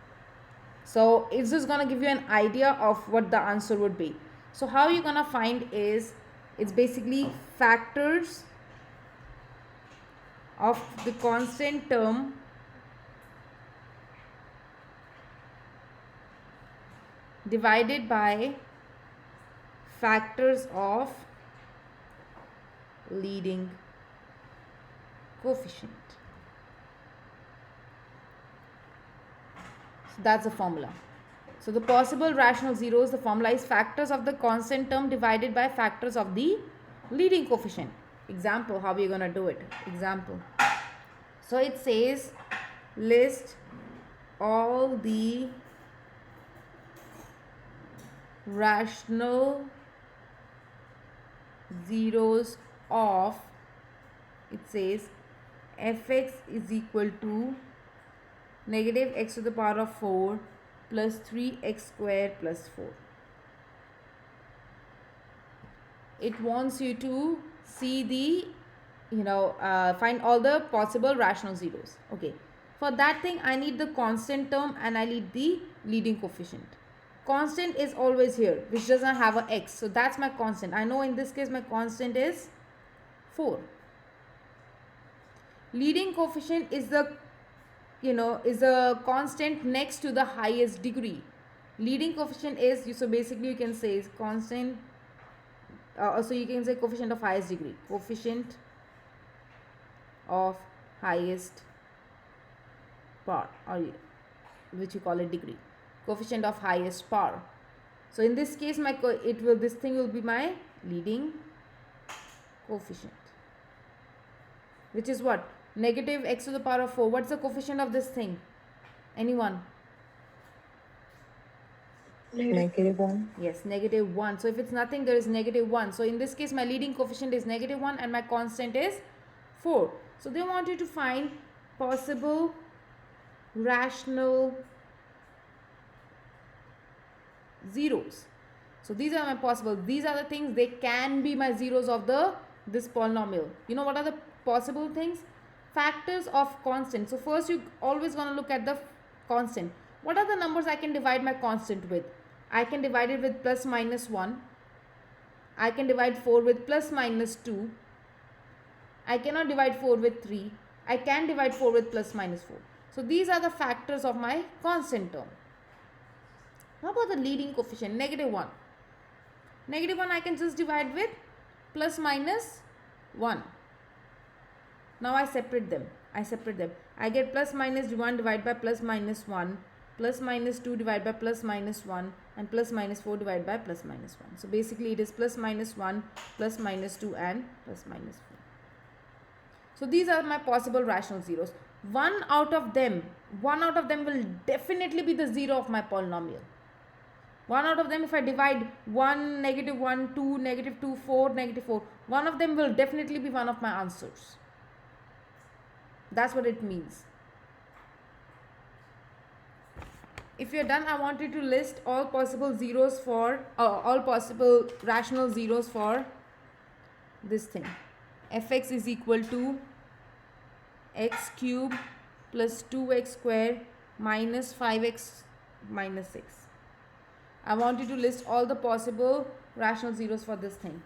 So it's just gonna give you an idea of what the answer would be. So how you're gonna find is, it's basically factors of the constant term divided by factors of leading coefficient. So that's the formula. So the possible rational zeros, the formula is factors of the constant term divided by factors of the leading coefficient. Example, how are you going to do it? Example. So it says list all the rational zeros of, it says fx is equal to negative x to the power of 4 plus 3x squared plus 4. It wants you to see the, find all the possible rational zeros. Okay, for that thing I need the constant term and I need the leading coefficient. Constant is always here, which doesn't have an x, so that's my constant. I know in this case my constant is 4. Leading coefficient is the is a constant next to the highest degree. Leading coefficient is, so basically you can say is constant, so you can say coefficient of highest degree, coefficient of highest power, or which you call it degree, coefficient of highest power. So in this case this thing will be my leading coefficient, which is what? Negative x to the power of 4. What's the coefficient of this thing? Anyone? -1. Yes, -1. So if it's nothing, there is -1. So in this case, my leading coefficient is -1 and my constant is 4. So they want you to find possible rational zeros. So these are my possible. These are the things, they can be my zeros of this polynomial. You know what are the possible things? Factors of constant. So first you always going to look at the constant. What are the numbers I can divide my constant with? I can divide it with plus minus 1. I can divide 4 with plus minus 2. I cannot divide 4 with 3. I can divide 4 with plus minus 4. So these are the factors of my constant term. How about the leading coefficient? -1. -1 I can just divide with plus minus 1. Now I separate them. I get plus minus 1 divided by plus minus 1. plus minus 2 divided by plus minus 1, and plus minus 4 divided by plus minus 1. So basically it is plus minus 1, plus minus 2, and plus minus 4. So these are my possible rational zeros. One out of them will definitely be the zero of my polynomial. One out of them, if I divide 1, negative 1, 2, negative 2, 4, negative 4, one of them will definitely be one of my answers. That's what it means. If you're done, I want you to list all possible zeros for, all possible rational zeros for this thing. Fx is equal to x cube plus 2x square minus 5x minus 6. I want you to list all the possible rational zeros for this thing.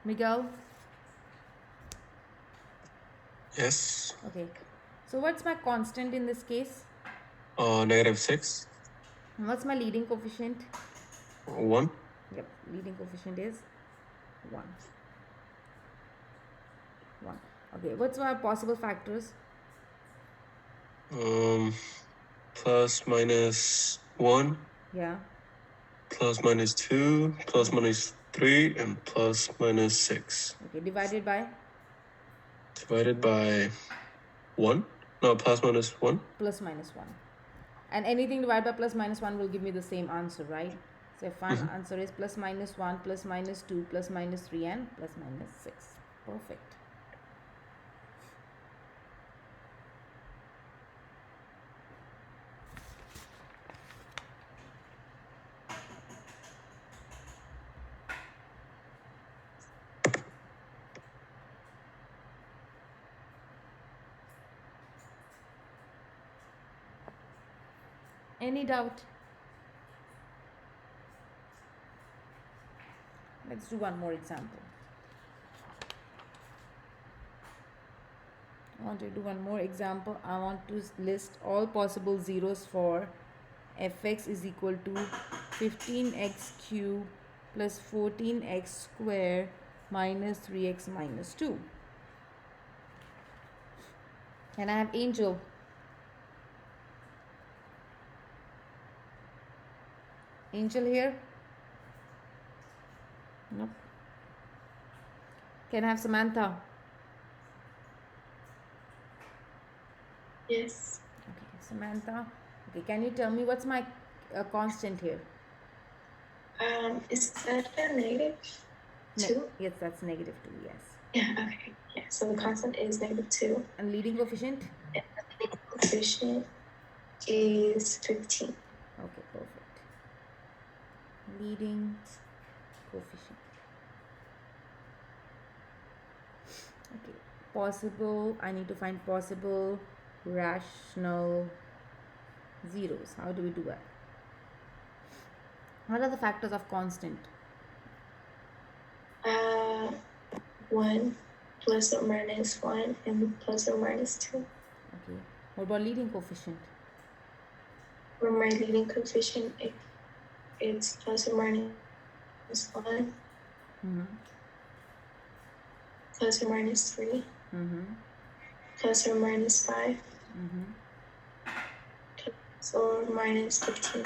Miguel? Yes. Okay. So what's my constant in this case? Negative 6. And what's my leading coefficient? 1. Yep, leading coefficient is 1. 1. Okay, what's my possible factors? Plus minus 1. Yeah. Plus minus 2. Plus minus 3. And plus minus 6. Okay, divided by? Divided by 1. No, plus minus 1. Plus minus 1. And anything divided by plus minus 1 will give me the same answer, right? So final answer is plus minus 1, plus minus 2, plus minus 3, and plus minus 6. Perfect. Any doubt? Let's do one more example. I want to do one more example. I want to list all possible zeros for fx is equal to 15x cube plus 14x square minus 3x minus 2. And I have Angel. Angel here? Nope. Can I have Samantha? Yes. Okay, Samantha. Okay, can you tell me what's my constant here? Is that a negative 2? Yes, that's negative 2, yes. Yeah, okay. Yeah, so the constant is negative 2. And leading coefficient? Yeah, the leading coefficient is 15. Okay, perfect. Leading coefficient. Okay, possible, I need to find possible rational zeros. How do we do that? What are the factors of constant? 1 plus or minus 1 and plus or minus 2. Okay. What about leading coefficient? For my leading coefficient, it's plus or minus 1, plus or minus 3, plus or minus 5, plus or minus 15.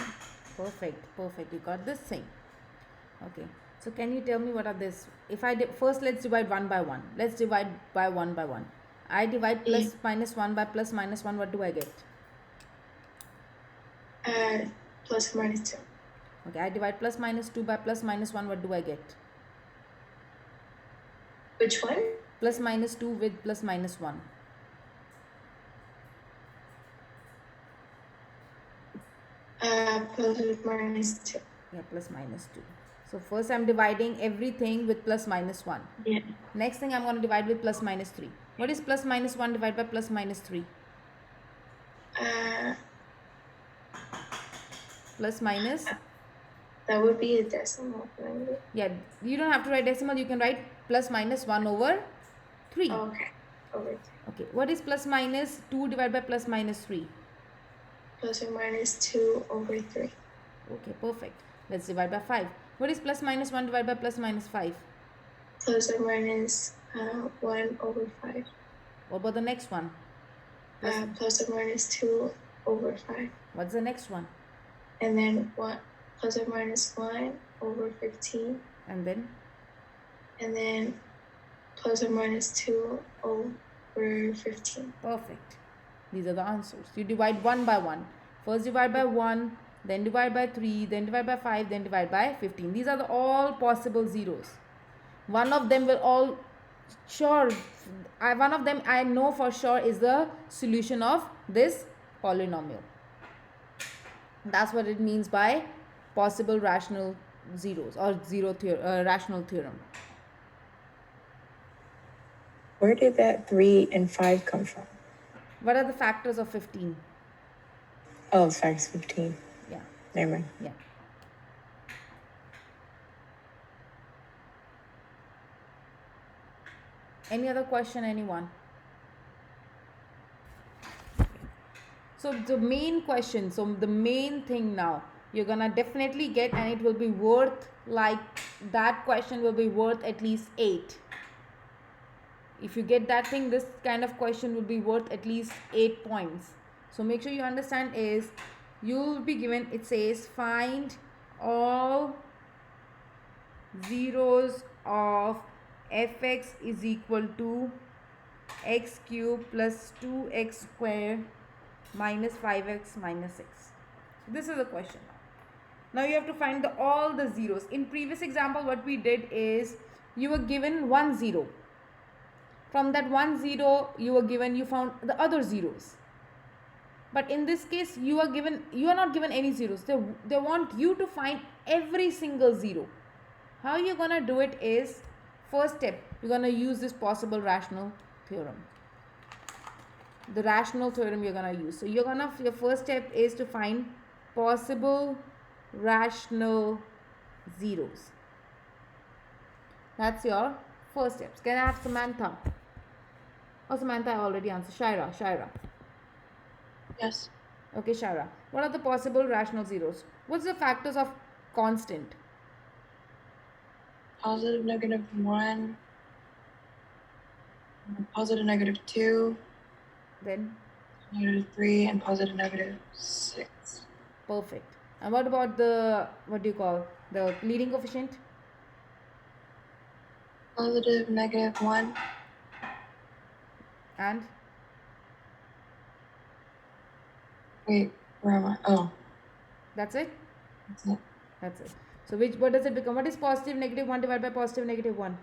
Perfect, perfect. You got this thing. Okay. So can you tell me what are this? If I first let's divide one by one. Let's divide by one by one. I divide plus minus 1 by plus minus 1. What do I get? Plus or minus 2. Okay, I divide plus minus 2 by plus minus 1. What do I get? Which one? Plus minus 2 with plus minus 1. Plus or minus 2. Yeah, plus minus 2. So first I'm dividing everything with plus minus 1. Yeah. Next thing I'm going to divide with plus minus 3. What is plus minus 1 divided by plus minus 3? Plus minus? That would be a decimal, right? Yeah, you don't have to write decimal. You can write plus minus 1 over 3. Okay. Over 3. Okay, what is plus minus 2 divided by plus minus 3? plus or minus 2 over 3. Okay, perfect. Let's divide by 5. What is plus minus 1 divided by plus minus 5? Plus or minus 1 over 5. What about the next one? Plus or minus 2 over 5. What's the next one? And then plus or minus 1 over 15. And then? And then plus or minus 2 over 15. Perfect. These are the answers. You divide one by one. First divide by 1, then divide by 3, then divide by 5, then divide by 15. These are all possible zeros. One of them will one of them I know for sure is the solution of this polynomial. That's what it means by possible rational zeros or rational theorem. Where did that 3 and 5 come from? What are the factors of 15? Oh, it's factors 15. Yeah. Never mind. Yeah. Any other question, anyone? So the main question, so the main thing now, you're gonna definitely get, and it will be worth, like that question will be worth at least 8. If you get that thing, this kind of question will be worth at least 8 points. So make sure you understand is, you'll be given, it says find all zeros of fx is equal to x cube plus 2x square minus 5x minus 6. This is the question. Now you have to find all the zeros. In previous example, what we did is, you were given 1 0. From that 1 0 you found the other zeros. But in this case, you are not given any zeros. They want you to find every single zero. How you're gonna do it is, first step, you're gonna use this possible rational theorem. The rational theorem you're gonna use. So your first step is to find possible rational zeros. That's your first steps. Can I have Samantha? Oh, Samantha, I already answered. Shaira. Yes. Okay, Shaira. What are the possible rational zeros? What's the factors of constant? Positive, negative 1. Positive, negative 2. Then? Negative 3 and positive, negative 6. Perfect. And what about the, the leading coefficient? Positive, negative 1. And? Wait, where am I? Oh. That's it? That's it. So what does it become? What is positive negative 1 divided by positive negative 1?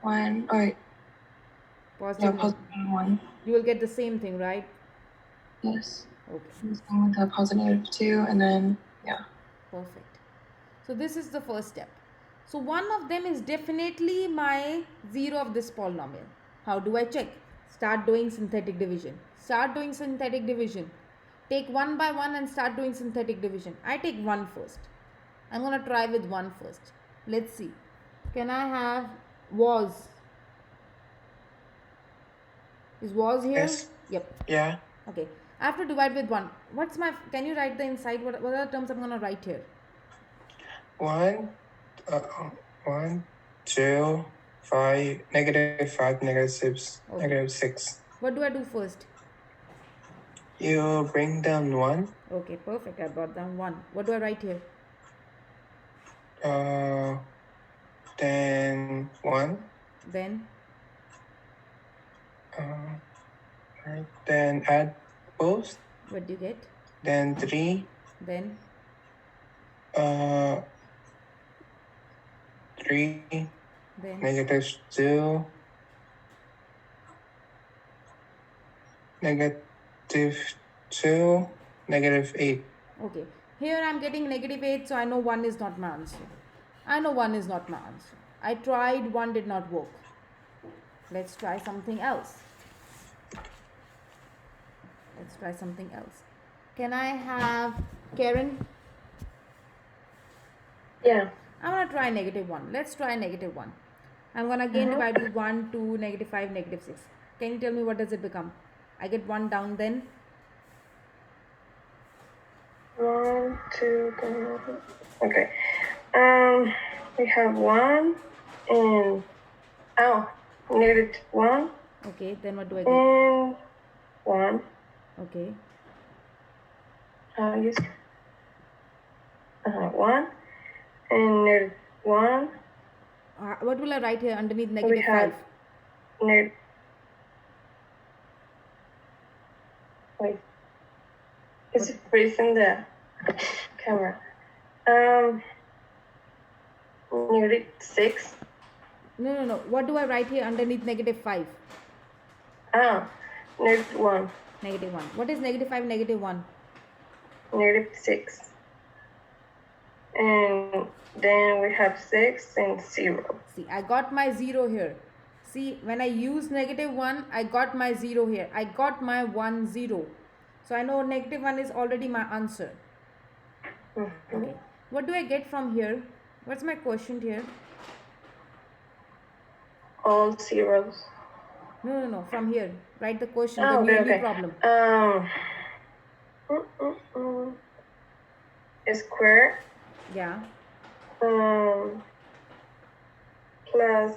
1. Alright. Positive 1. You will get the same thing, right? Yes. Okay. Same with the positive negative 2, and then, yeah. Perfect. So this is the first step. So one of them is definitely my zero of this polynomial. How do I check? Start doing synthetic division. Take one by one and start doing synthetic division. I take 1 first. I'm going to try with 1 first. Let's see. Can I have was? Is was here? Yes. Yep. Yeah. Okay. I have to divide with 1. Can you write the inside? What are the terms I'm going to write here? 1, 2, 5, negative 5, negative 6, Okay. negative 6. What do I do first? You bring down 1. Okay, perfect. I brought down 1. What do I write here? Then 1. Then? Right. Then add both. What do you get? Then 3. Then? 3. Then? Negative 2. Negative 2. Negative 8. Okay. Here I'm getting negative 8, so I know 1 is not my answer. I tried, 1 did not work. Let's try something else. Can I have Karen? Yeah. I'm going to try negative 1. Let's try negative 1. I'm going to again divide with 1, 2, negative 5, negative 6. Can you tell me what does it become? I get 1 down, then? 1, 2, 3. Okay. We have 1 and negative 1. Okay, then what do I get? And 1. Okay. Yes. 1 and negative 1. What will I write here underneath negative 5? Wait. Is it facing the camera? Negative 6. No. What do I write here underneath negative 5? Negative 1. Negative 1. What is negative 5, negative 1? Negative 6. And then we have 6 and 0. See, I got my 0 here. See, when I use negative 1, I got my 0 here. I got my 1, 0. So I know negative 1 is already my answer. Okay. What do I get from here? What's my quotient here? All zeros. No. From here. Write the quotient, the new problem. Square. Yeah. Plus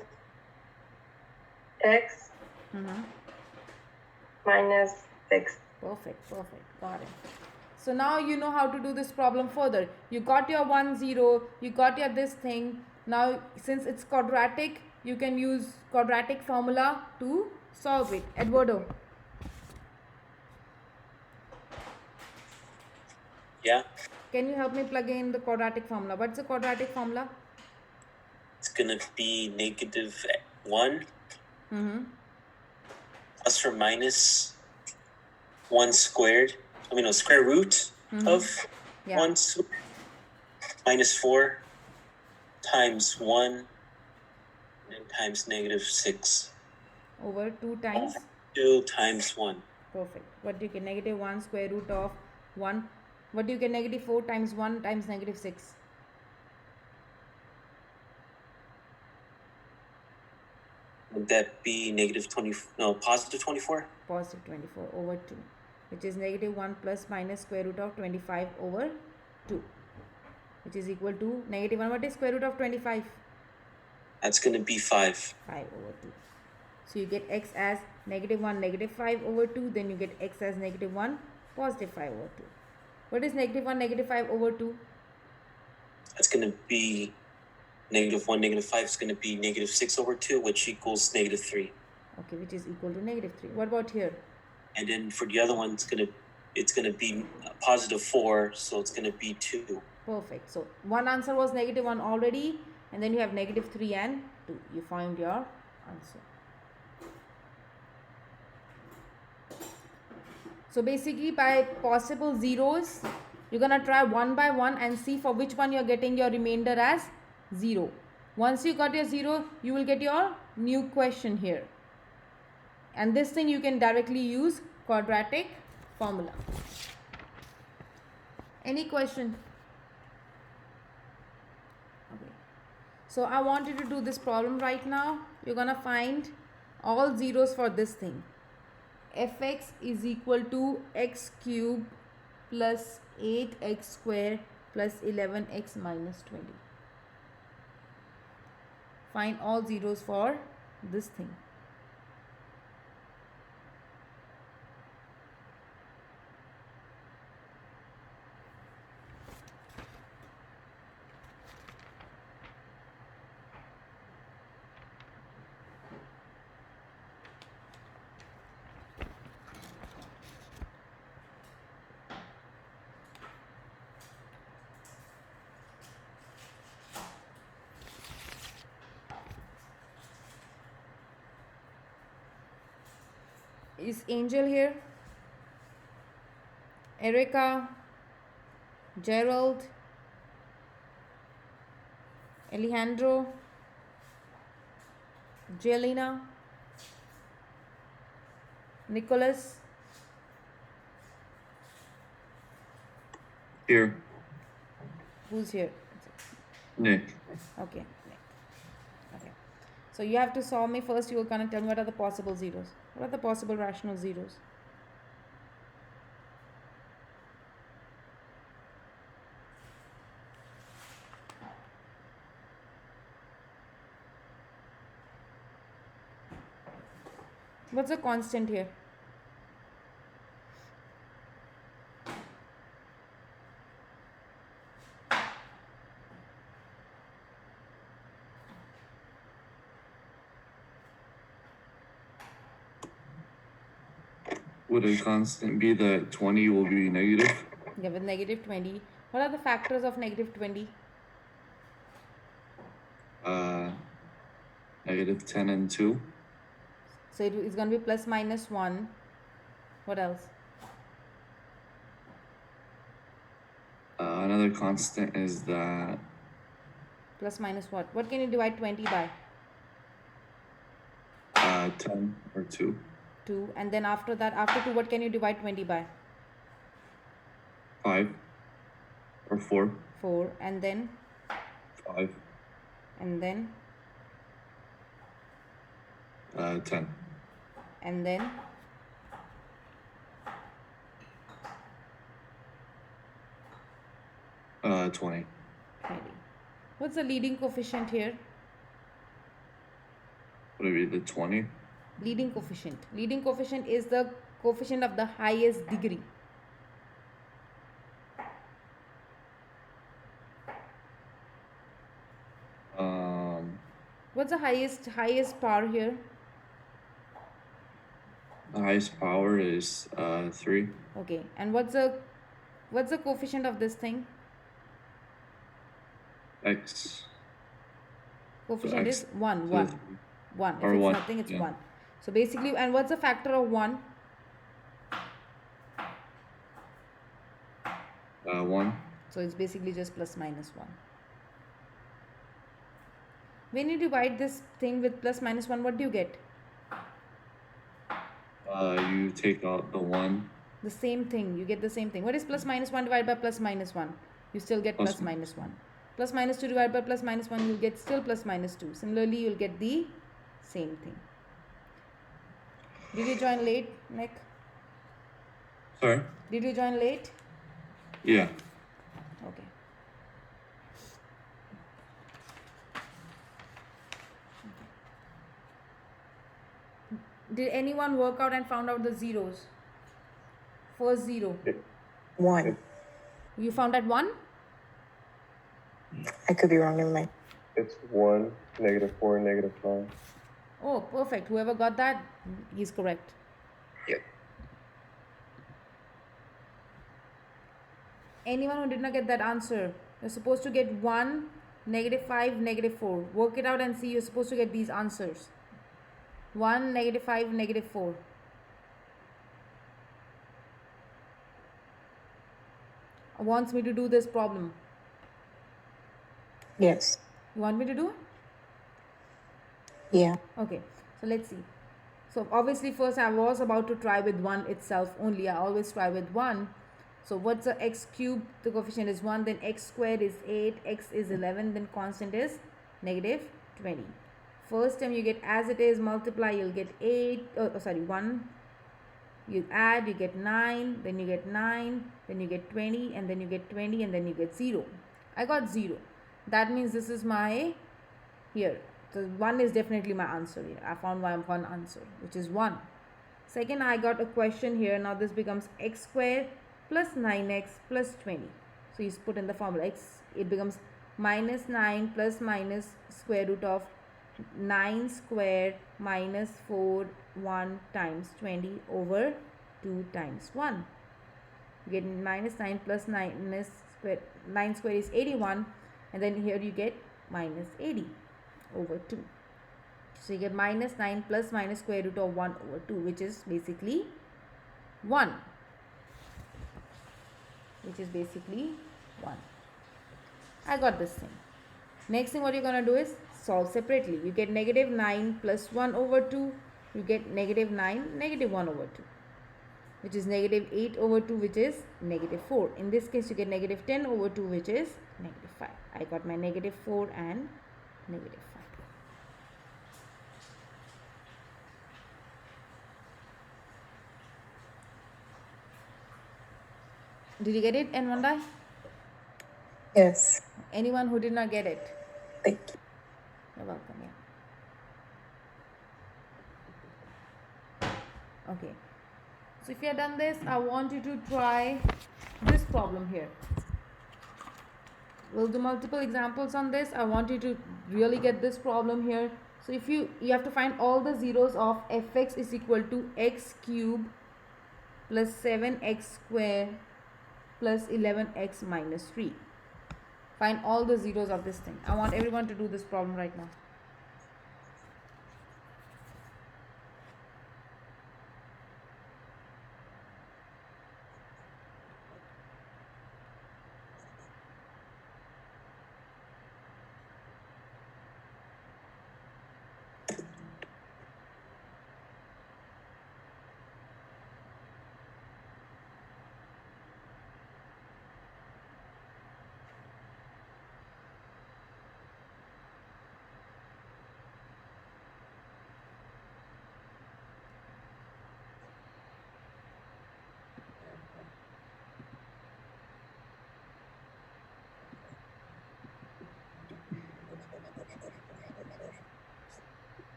x minus 6. Perfect. Got it. So now you know how to do this problem further. You got your 1, 0. You got your this thing. Now, since it's quadratic, you can use quadratic formula to solve it. Eduardo. Yeah. Can you help me plug in the quadratic formula? What's the quadratic formula? It's gonna be negative 1 plus or minus 1 squared. Square root of 1 squared minus 4 times 1 and times negative 6. Over 2 times? 2 times 1. Perfect. What do you get? Negative 1 square root of 1. What do you get? Negative 4 times 1 times negative 6. Would that be negative 20? No, positive 24? Positive 24 over 2, which is negative 1 plus minus square root of 25 over 2, which is equal to negative 1. What is square root of 25? That's going to be 5. 5 over 2. So you get x as negative 1, negative 5 over 2. Then you get x as negative 1, positive 5 over 2. What is negative 1, negative 5 over 2? That's going to be negative 1, negative 5 is going to be negative 6 over 2, which equals negative 3. Okay, which is equal to negative 3. What about here? And then for the other one, it's going to be positive 4, so it's going to be 2. Perfect. So one answer was negative 1 already, and then you have negative 3 and 2. You find your answer. So basically, by possible zeros, you're going to try one by one and see for which one you're getting your remainder as 0. Once you got your 0, you will get your new question here. And this thing you can directly use quadratic formula. Any question? Okay. So I want you to do this problem right now. You're going to find all zeros for this thing. Fx is equal to x cube plus 8x square plus 11x minus 20. Find all zeros for this thing. Is Angel here? Erica? Gerald? Alejandro? Jelena? Nicholas? Here. Who's here? Nick. Okay, Nick. Okay. So you have to solve me first. You are going to tell me what are the possible zeros. What are the possible rational zeros? What's the constant here? Would a constant be that 20 will be negative? Yeah, with negative 20. What are the factors of negative 20? Negative 10 and 2. So it's going to be plus minus 1. What else? Another constant is that... Plus minus what? What can you divide 20 by? 10 or 2. 2. And then after that, after 2, what can you divide 20 by? 5 or 4. 4. And then? 5. And then? 10. And then? 20. 20. What's the leading coefficient here? Would it be the 20? Leading coefficient. Leading coefficient is the coefficient of the highest degree. What's the highest power here? The highest power is 3. Okay. And what's the coefficient of this thing? X. Coefficient X is 1. 1. 1. If or it's 1, nothing, it's yeah. 1. So basically, and what's the factor of 1? 1. So it's basically just plus minus 1. When you divide this thing with plus minus 1, what do you get? You take out the 1. The same thing. You get the same thing. What is plus minus 1 divided by plus minus 1? You still get plus minus 1. Plus minus 2 divided by plus minus 1, you'll get still plus minus 2. Similarly, you'll get the same thing. Did you join late, Nick? Sorry? Did you join late? Yeah. Okay. Did anyone work out and found out the zeros? First 0. 1. You found at 1? I could be wrong, never mind. It's 1, negative 4, negative 5. Oh, perfect. Whoever got that, he's correct. Yep. Anyone who did not get that answer, you're supposed to get 1, negative 5, negative 4. Work it out and see. You're supposed to get these answers. 1, negative 5, negative 4. Wants me to do this problem. Yes. You want me to do it? Yeah. Okay. So let's see. So obviously first I was about to try with 1 itself only. I always try with 1. So what's the x cubed? The coefficient is 1. Then x squared is 8. X is 11. Then constant is negative 20. First time you get as it is, multiply, you'll get 1. You add, you get 9, then you get 9, then you get 20, and then you get 20, and then you get 0. I got 0. That means this is my, here. So 1 is definitely my answer here. I found my one answer, which is 1. Second, I got a question here. Now this becomes x squared plus 9x plus 20. So you put in the formula x, it becomes minus 9 plus minus square root of 9 squared minus 4 1 times 20 over 2 times 1. You get minus 9 plus 9 square. 9 squared is 81, and then here you get minus 80 over 2. So you get minus 9 plus minus square root of 1 over 2, which is basically 1. Which is basically 1. I got this thing. Next thing what you're going to do is solve separately. You get negative 9 plus 1 over 2. You get negative 9, negative 1 over 2. Which is negative 8 over 2, which is negative 4. In this case, you get negative 10 over 2, which is negative 5. I got my negative 4 and negative 5. Did you get it, N1? Yes. Anyone who did not get it? Thank you. You're welcome, yeah. Okay. So if you have done this, I want you to try this problem here. We'll do multiple examples on this. I want you to really get this problem here. So if you have to find all the zeros of fx is equal to x cube plus 7x square plus 11x minus 3. Find all the zeros of this thing. I want everyone to do this problem right now.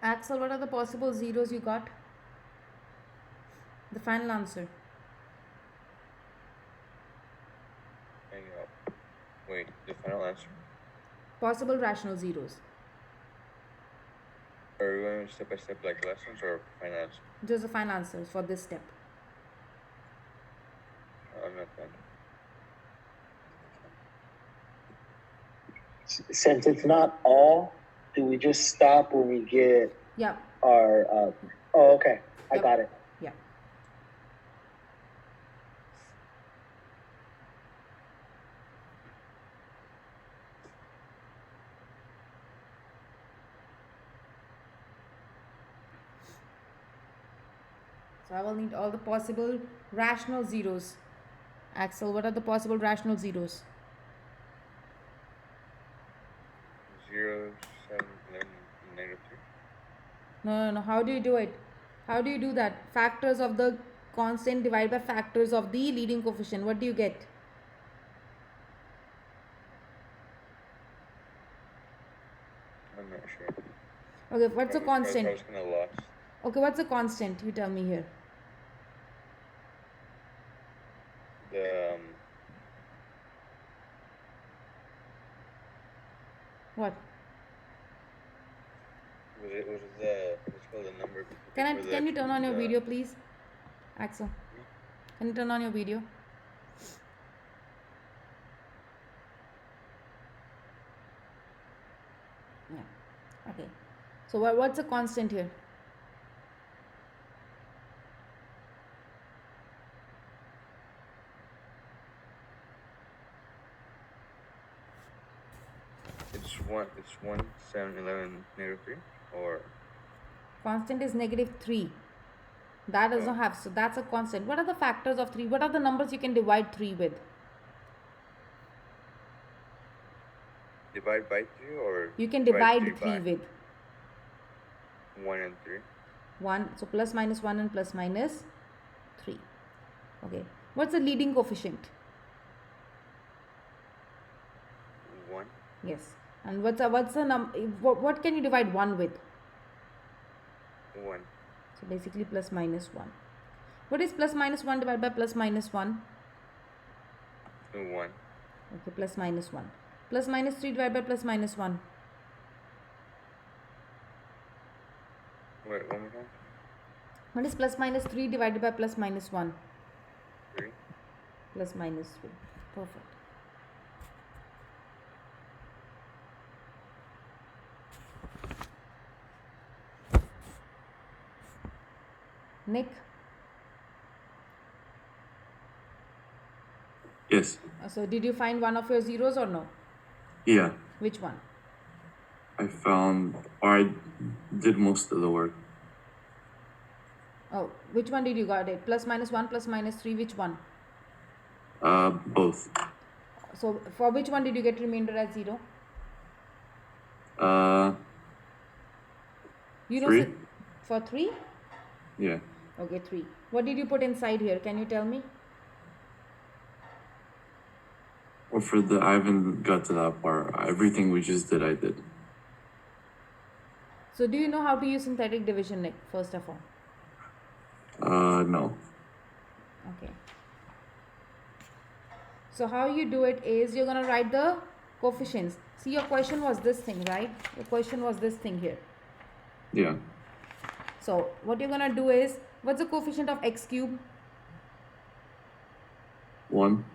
Axel, what are the possible zeros you got? The final answer. Hang up. Wait, the final answer? Possible rational zeros. Are we going step by step like lessons or final answer? Just the final answers for this step. I'm not done. Since it's not all, do we just stop when we get our oh, okay. I got it. Yeah. So I will need all the possible rational zeros. Axel, what are the possible rational zeros? 0, 7, 11, negative 3. No. How do you do it? How do you do that? Factors of the constant divided by factors of the leading coefficient. What do you get? I'm not sure. Okay, what's the constant? I was kind of lost. Okay, what's the constant? You tell me here. The What? Was the what's called the number? Can you turn on your video, please, Axel? Can you turn on your video? Yeah. Okay. So what's the constant here? It's 1, 7, 11, negative 3, or constant is negative 3. That does not have, so that's a constant. What are the factors of 3? What are the numbers you can divide 3 with? divide by 3 or you can divide 3 by with 1 and 3. 1, so plus minus 1 and plus minus 3. Okay, what's the leading coefficient? 1. Yes. And what's the what can you divide 1 with? 1. So basically plus minus 1. What is plus minus 1 divided by plus minus 1? 1. Okay, plus minus 1. Plus minus 3 divided by plus minus 1. Wait, one more time. What is plus minus 3 divided by plus minus 1? 3. Plus minus 3. Perfect. Nick? Yes. So did you find one of your zeros or no? Yeah. Which one? I found, or I did most of the work. Oh, which one did you got it? Plus minus 1, plus minus 3, which one? Both. So for which one did you get remainder as 0? You know, 3. For 3? Yeah. Okay, 3. What did you put inside here? Can you tell me? Or for I haven't got to that part. Everything we just did, I did. So do you know how to use synthetic division, Nick, first of all? No. Okay. So how you do it is you're going to write the coefficients. See, your question was this thing, right? Your question was this thing here. Yeah. So what you're going to do is, what's the coefficient of x cube? 1.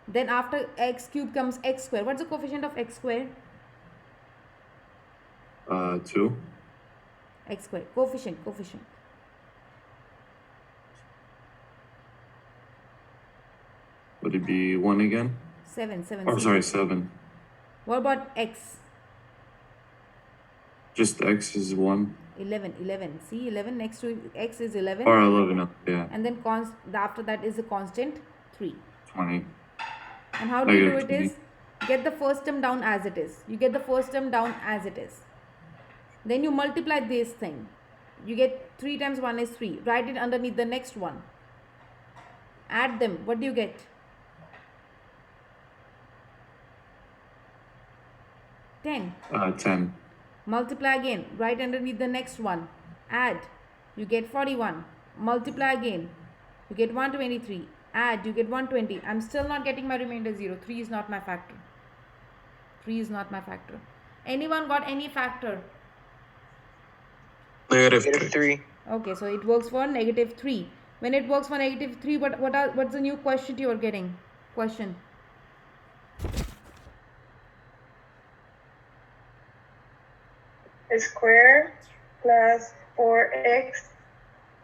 Then after x cube comes x square. What's the coefficient of x square? 2. X square. Coefficient. Would it be 1 again? 7. Oh, sorry, 7. What about x? Just x is 1. 11. See, 11 next to x is 11. Or 11, yeah. And then after that is a constant 3. 20. And how do you do it is, get the first term down as it is. You get the first term down as it is. Then you multiply this thing. You get 3 times 1 is 3. Write it underneath the next one. Add them. What do you get? 10. 10. Multiply again. Write underneath the next one. Add. You get 41. Multiply again. You get 123. Add. You get 120. I'm still not getting my remainder 0. 3 is not my factor. 3 is not my factor. Anyone got any factor? Negative 3. Okay, so it works for negative 3. When it works for negative 3, what's the new question you are getting? Question. Square plus 4x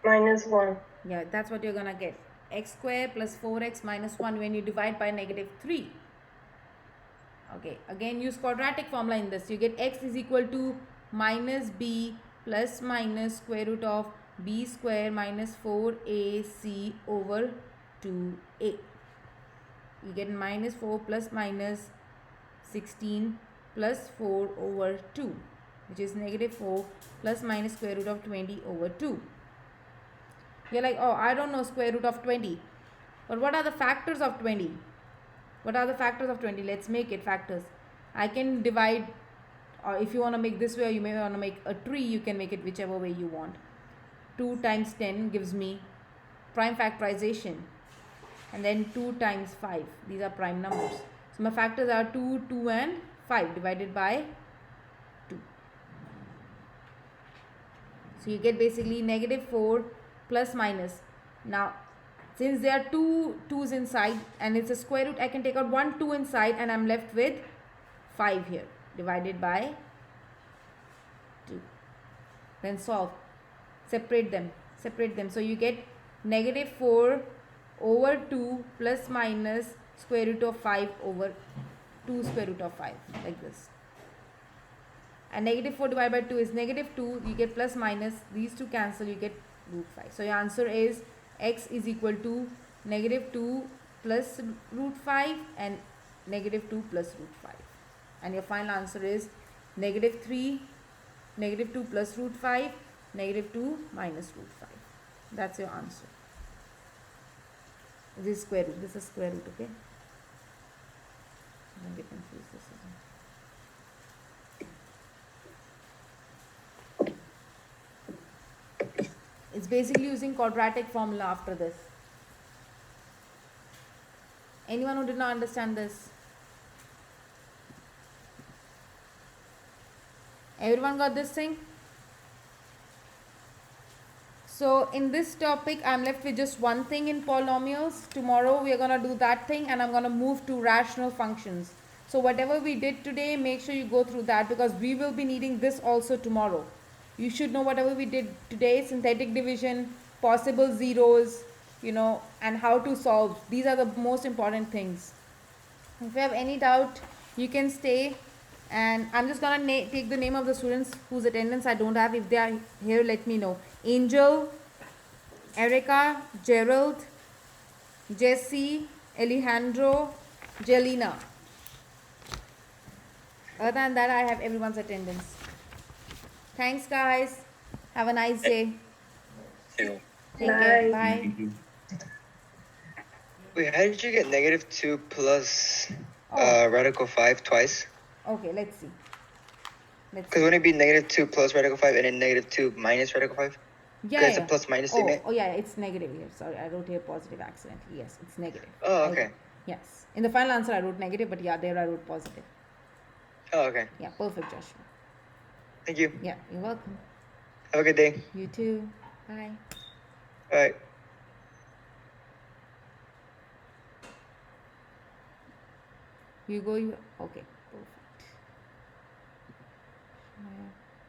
minus 1. Yeah, that's what you're gonna get. X square plus 4x minus 1 when you divide by negative 3. Okay, again use quadratic formula in this. You get x is equal to minus b plus minus square root of b square minus 4ac over 2a. You get minus 4 plus minus 16 plus 4 over 2, which is negative 4 plus minus square root of 20 over 2. You're like, oh, I don't know square root of 20. But what are the factors of 20? What are the factors of 20? Let's make it factors. I can divide, or if you want to make this way, or you may want to make a tree, you can make it whichever way you want. 2 times 10 gives me prime factorization. And then 2 times 5. These are prime numbers. So my factors are 2, 2 and 5 divided by 2. So you get basically negative 4 plus minus. Now, since there are 2 2's inside and it's a square root, I can take out 1 2 inside and I'm left with 5 here divided by 2. Then solve. Separate them. So you get negative 4 over 2 plus minus square root of 5 over 2 square root of 5, like this. And negative 4 divided by 2 is negative 2. You get plus minus. These two cancel. You get root 5. So your answer is x is equal to negative 2 plus root 5 and negative 2 plus root 5. And your final answer is negative 3, negative 2 plus root 5, negative 2 minus root 5. That's your answer. This is square root. This is square root, okay? Don't get confused. This is it's basically using quadratic formula after this. Anyone who did not understand this? Everyone got this thing? So in this topic, I'm left with just one thing in polynomials. Tomorrow we are going to do that thing and I'm going to move to rational functions. So whatever we did today, make sure you go through that because we will be needing this also tomorrow. You should know whatever we did today, synthetic division, possible zeros, and how to solve. These are the most important things. If you have any doubt, you can stay. And I'm just going to take the name of the students whose attendance I don't have. If they are here, let me know. Angel, Erica, Gerald, Jesse, Alejandro, Jelena. Other than that, I have everyone's attendance. Thanks, guys. Have a nice day. Thank you. Take care. Bye. Wait, how did you get negative 2 plus radical 5 twice? Okay, let's see. Because wouldn't it be -2 plus radical 5 and then -2 minus radical 5? Yeah, It's a plus minus statement. Oh, yeah, it's negative here. Sorry, I wrote here positive accidentally. Yes, it's negative. Oh, okay. Yes. In the final answer, I wrote negative, but yeah, there I wrote positive. Oh, okay. Yeah, perfect, Joshua. Thank you. Yeah, you're welcome. Have a good day. You too. Bye. Bye. You go. Okay, perfect.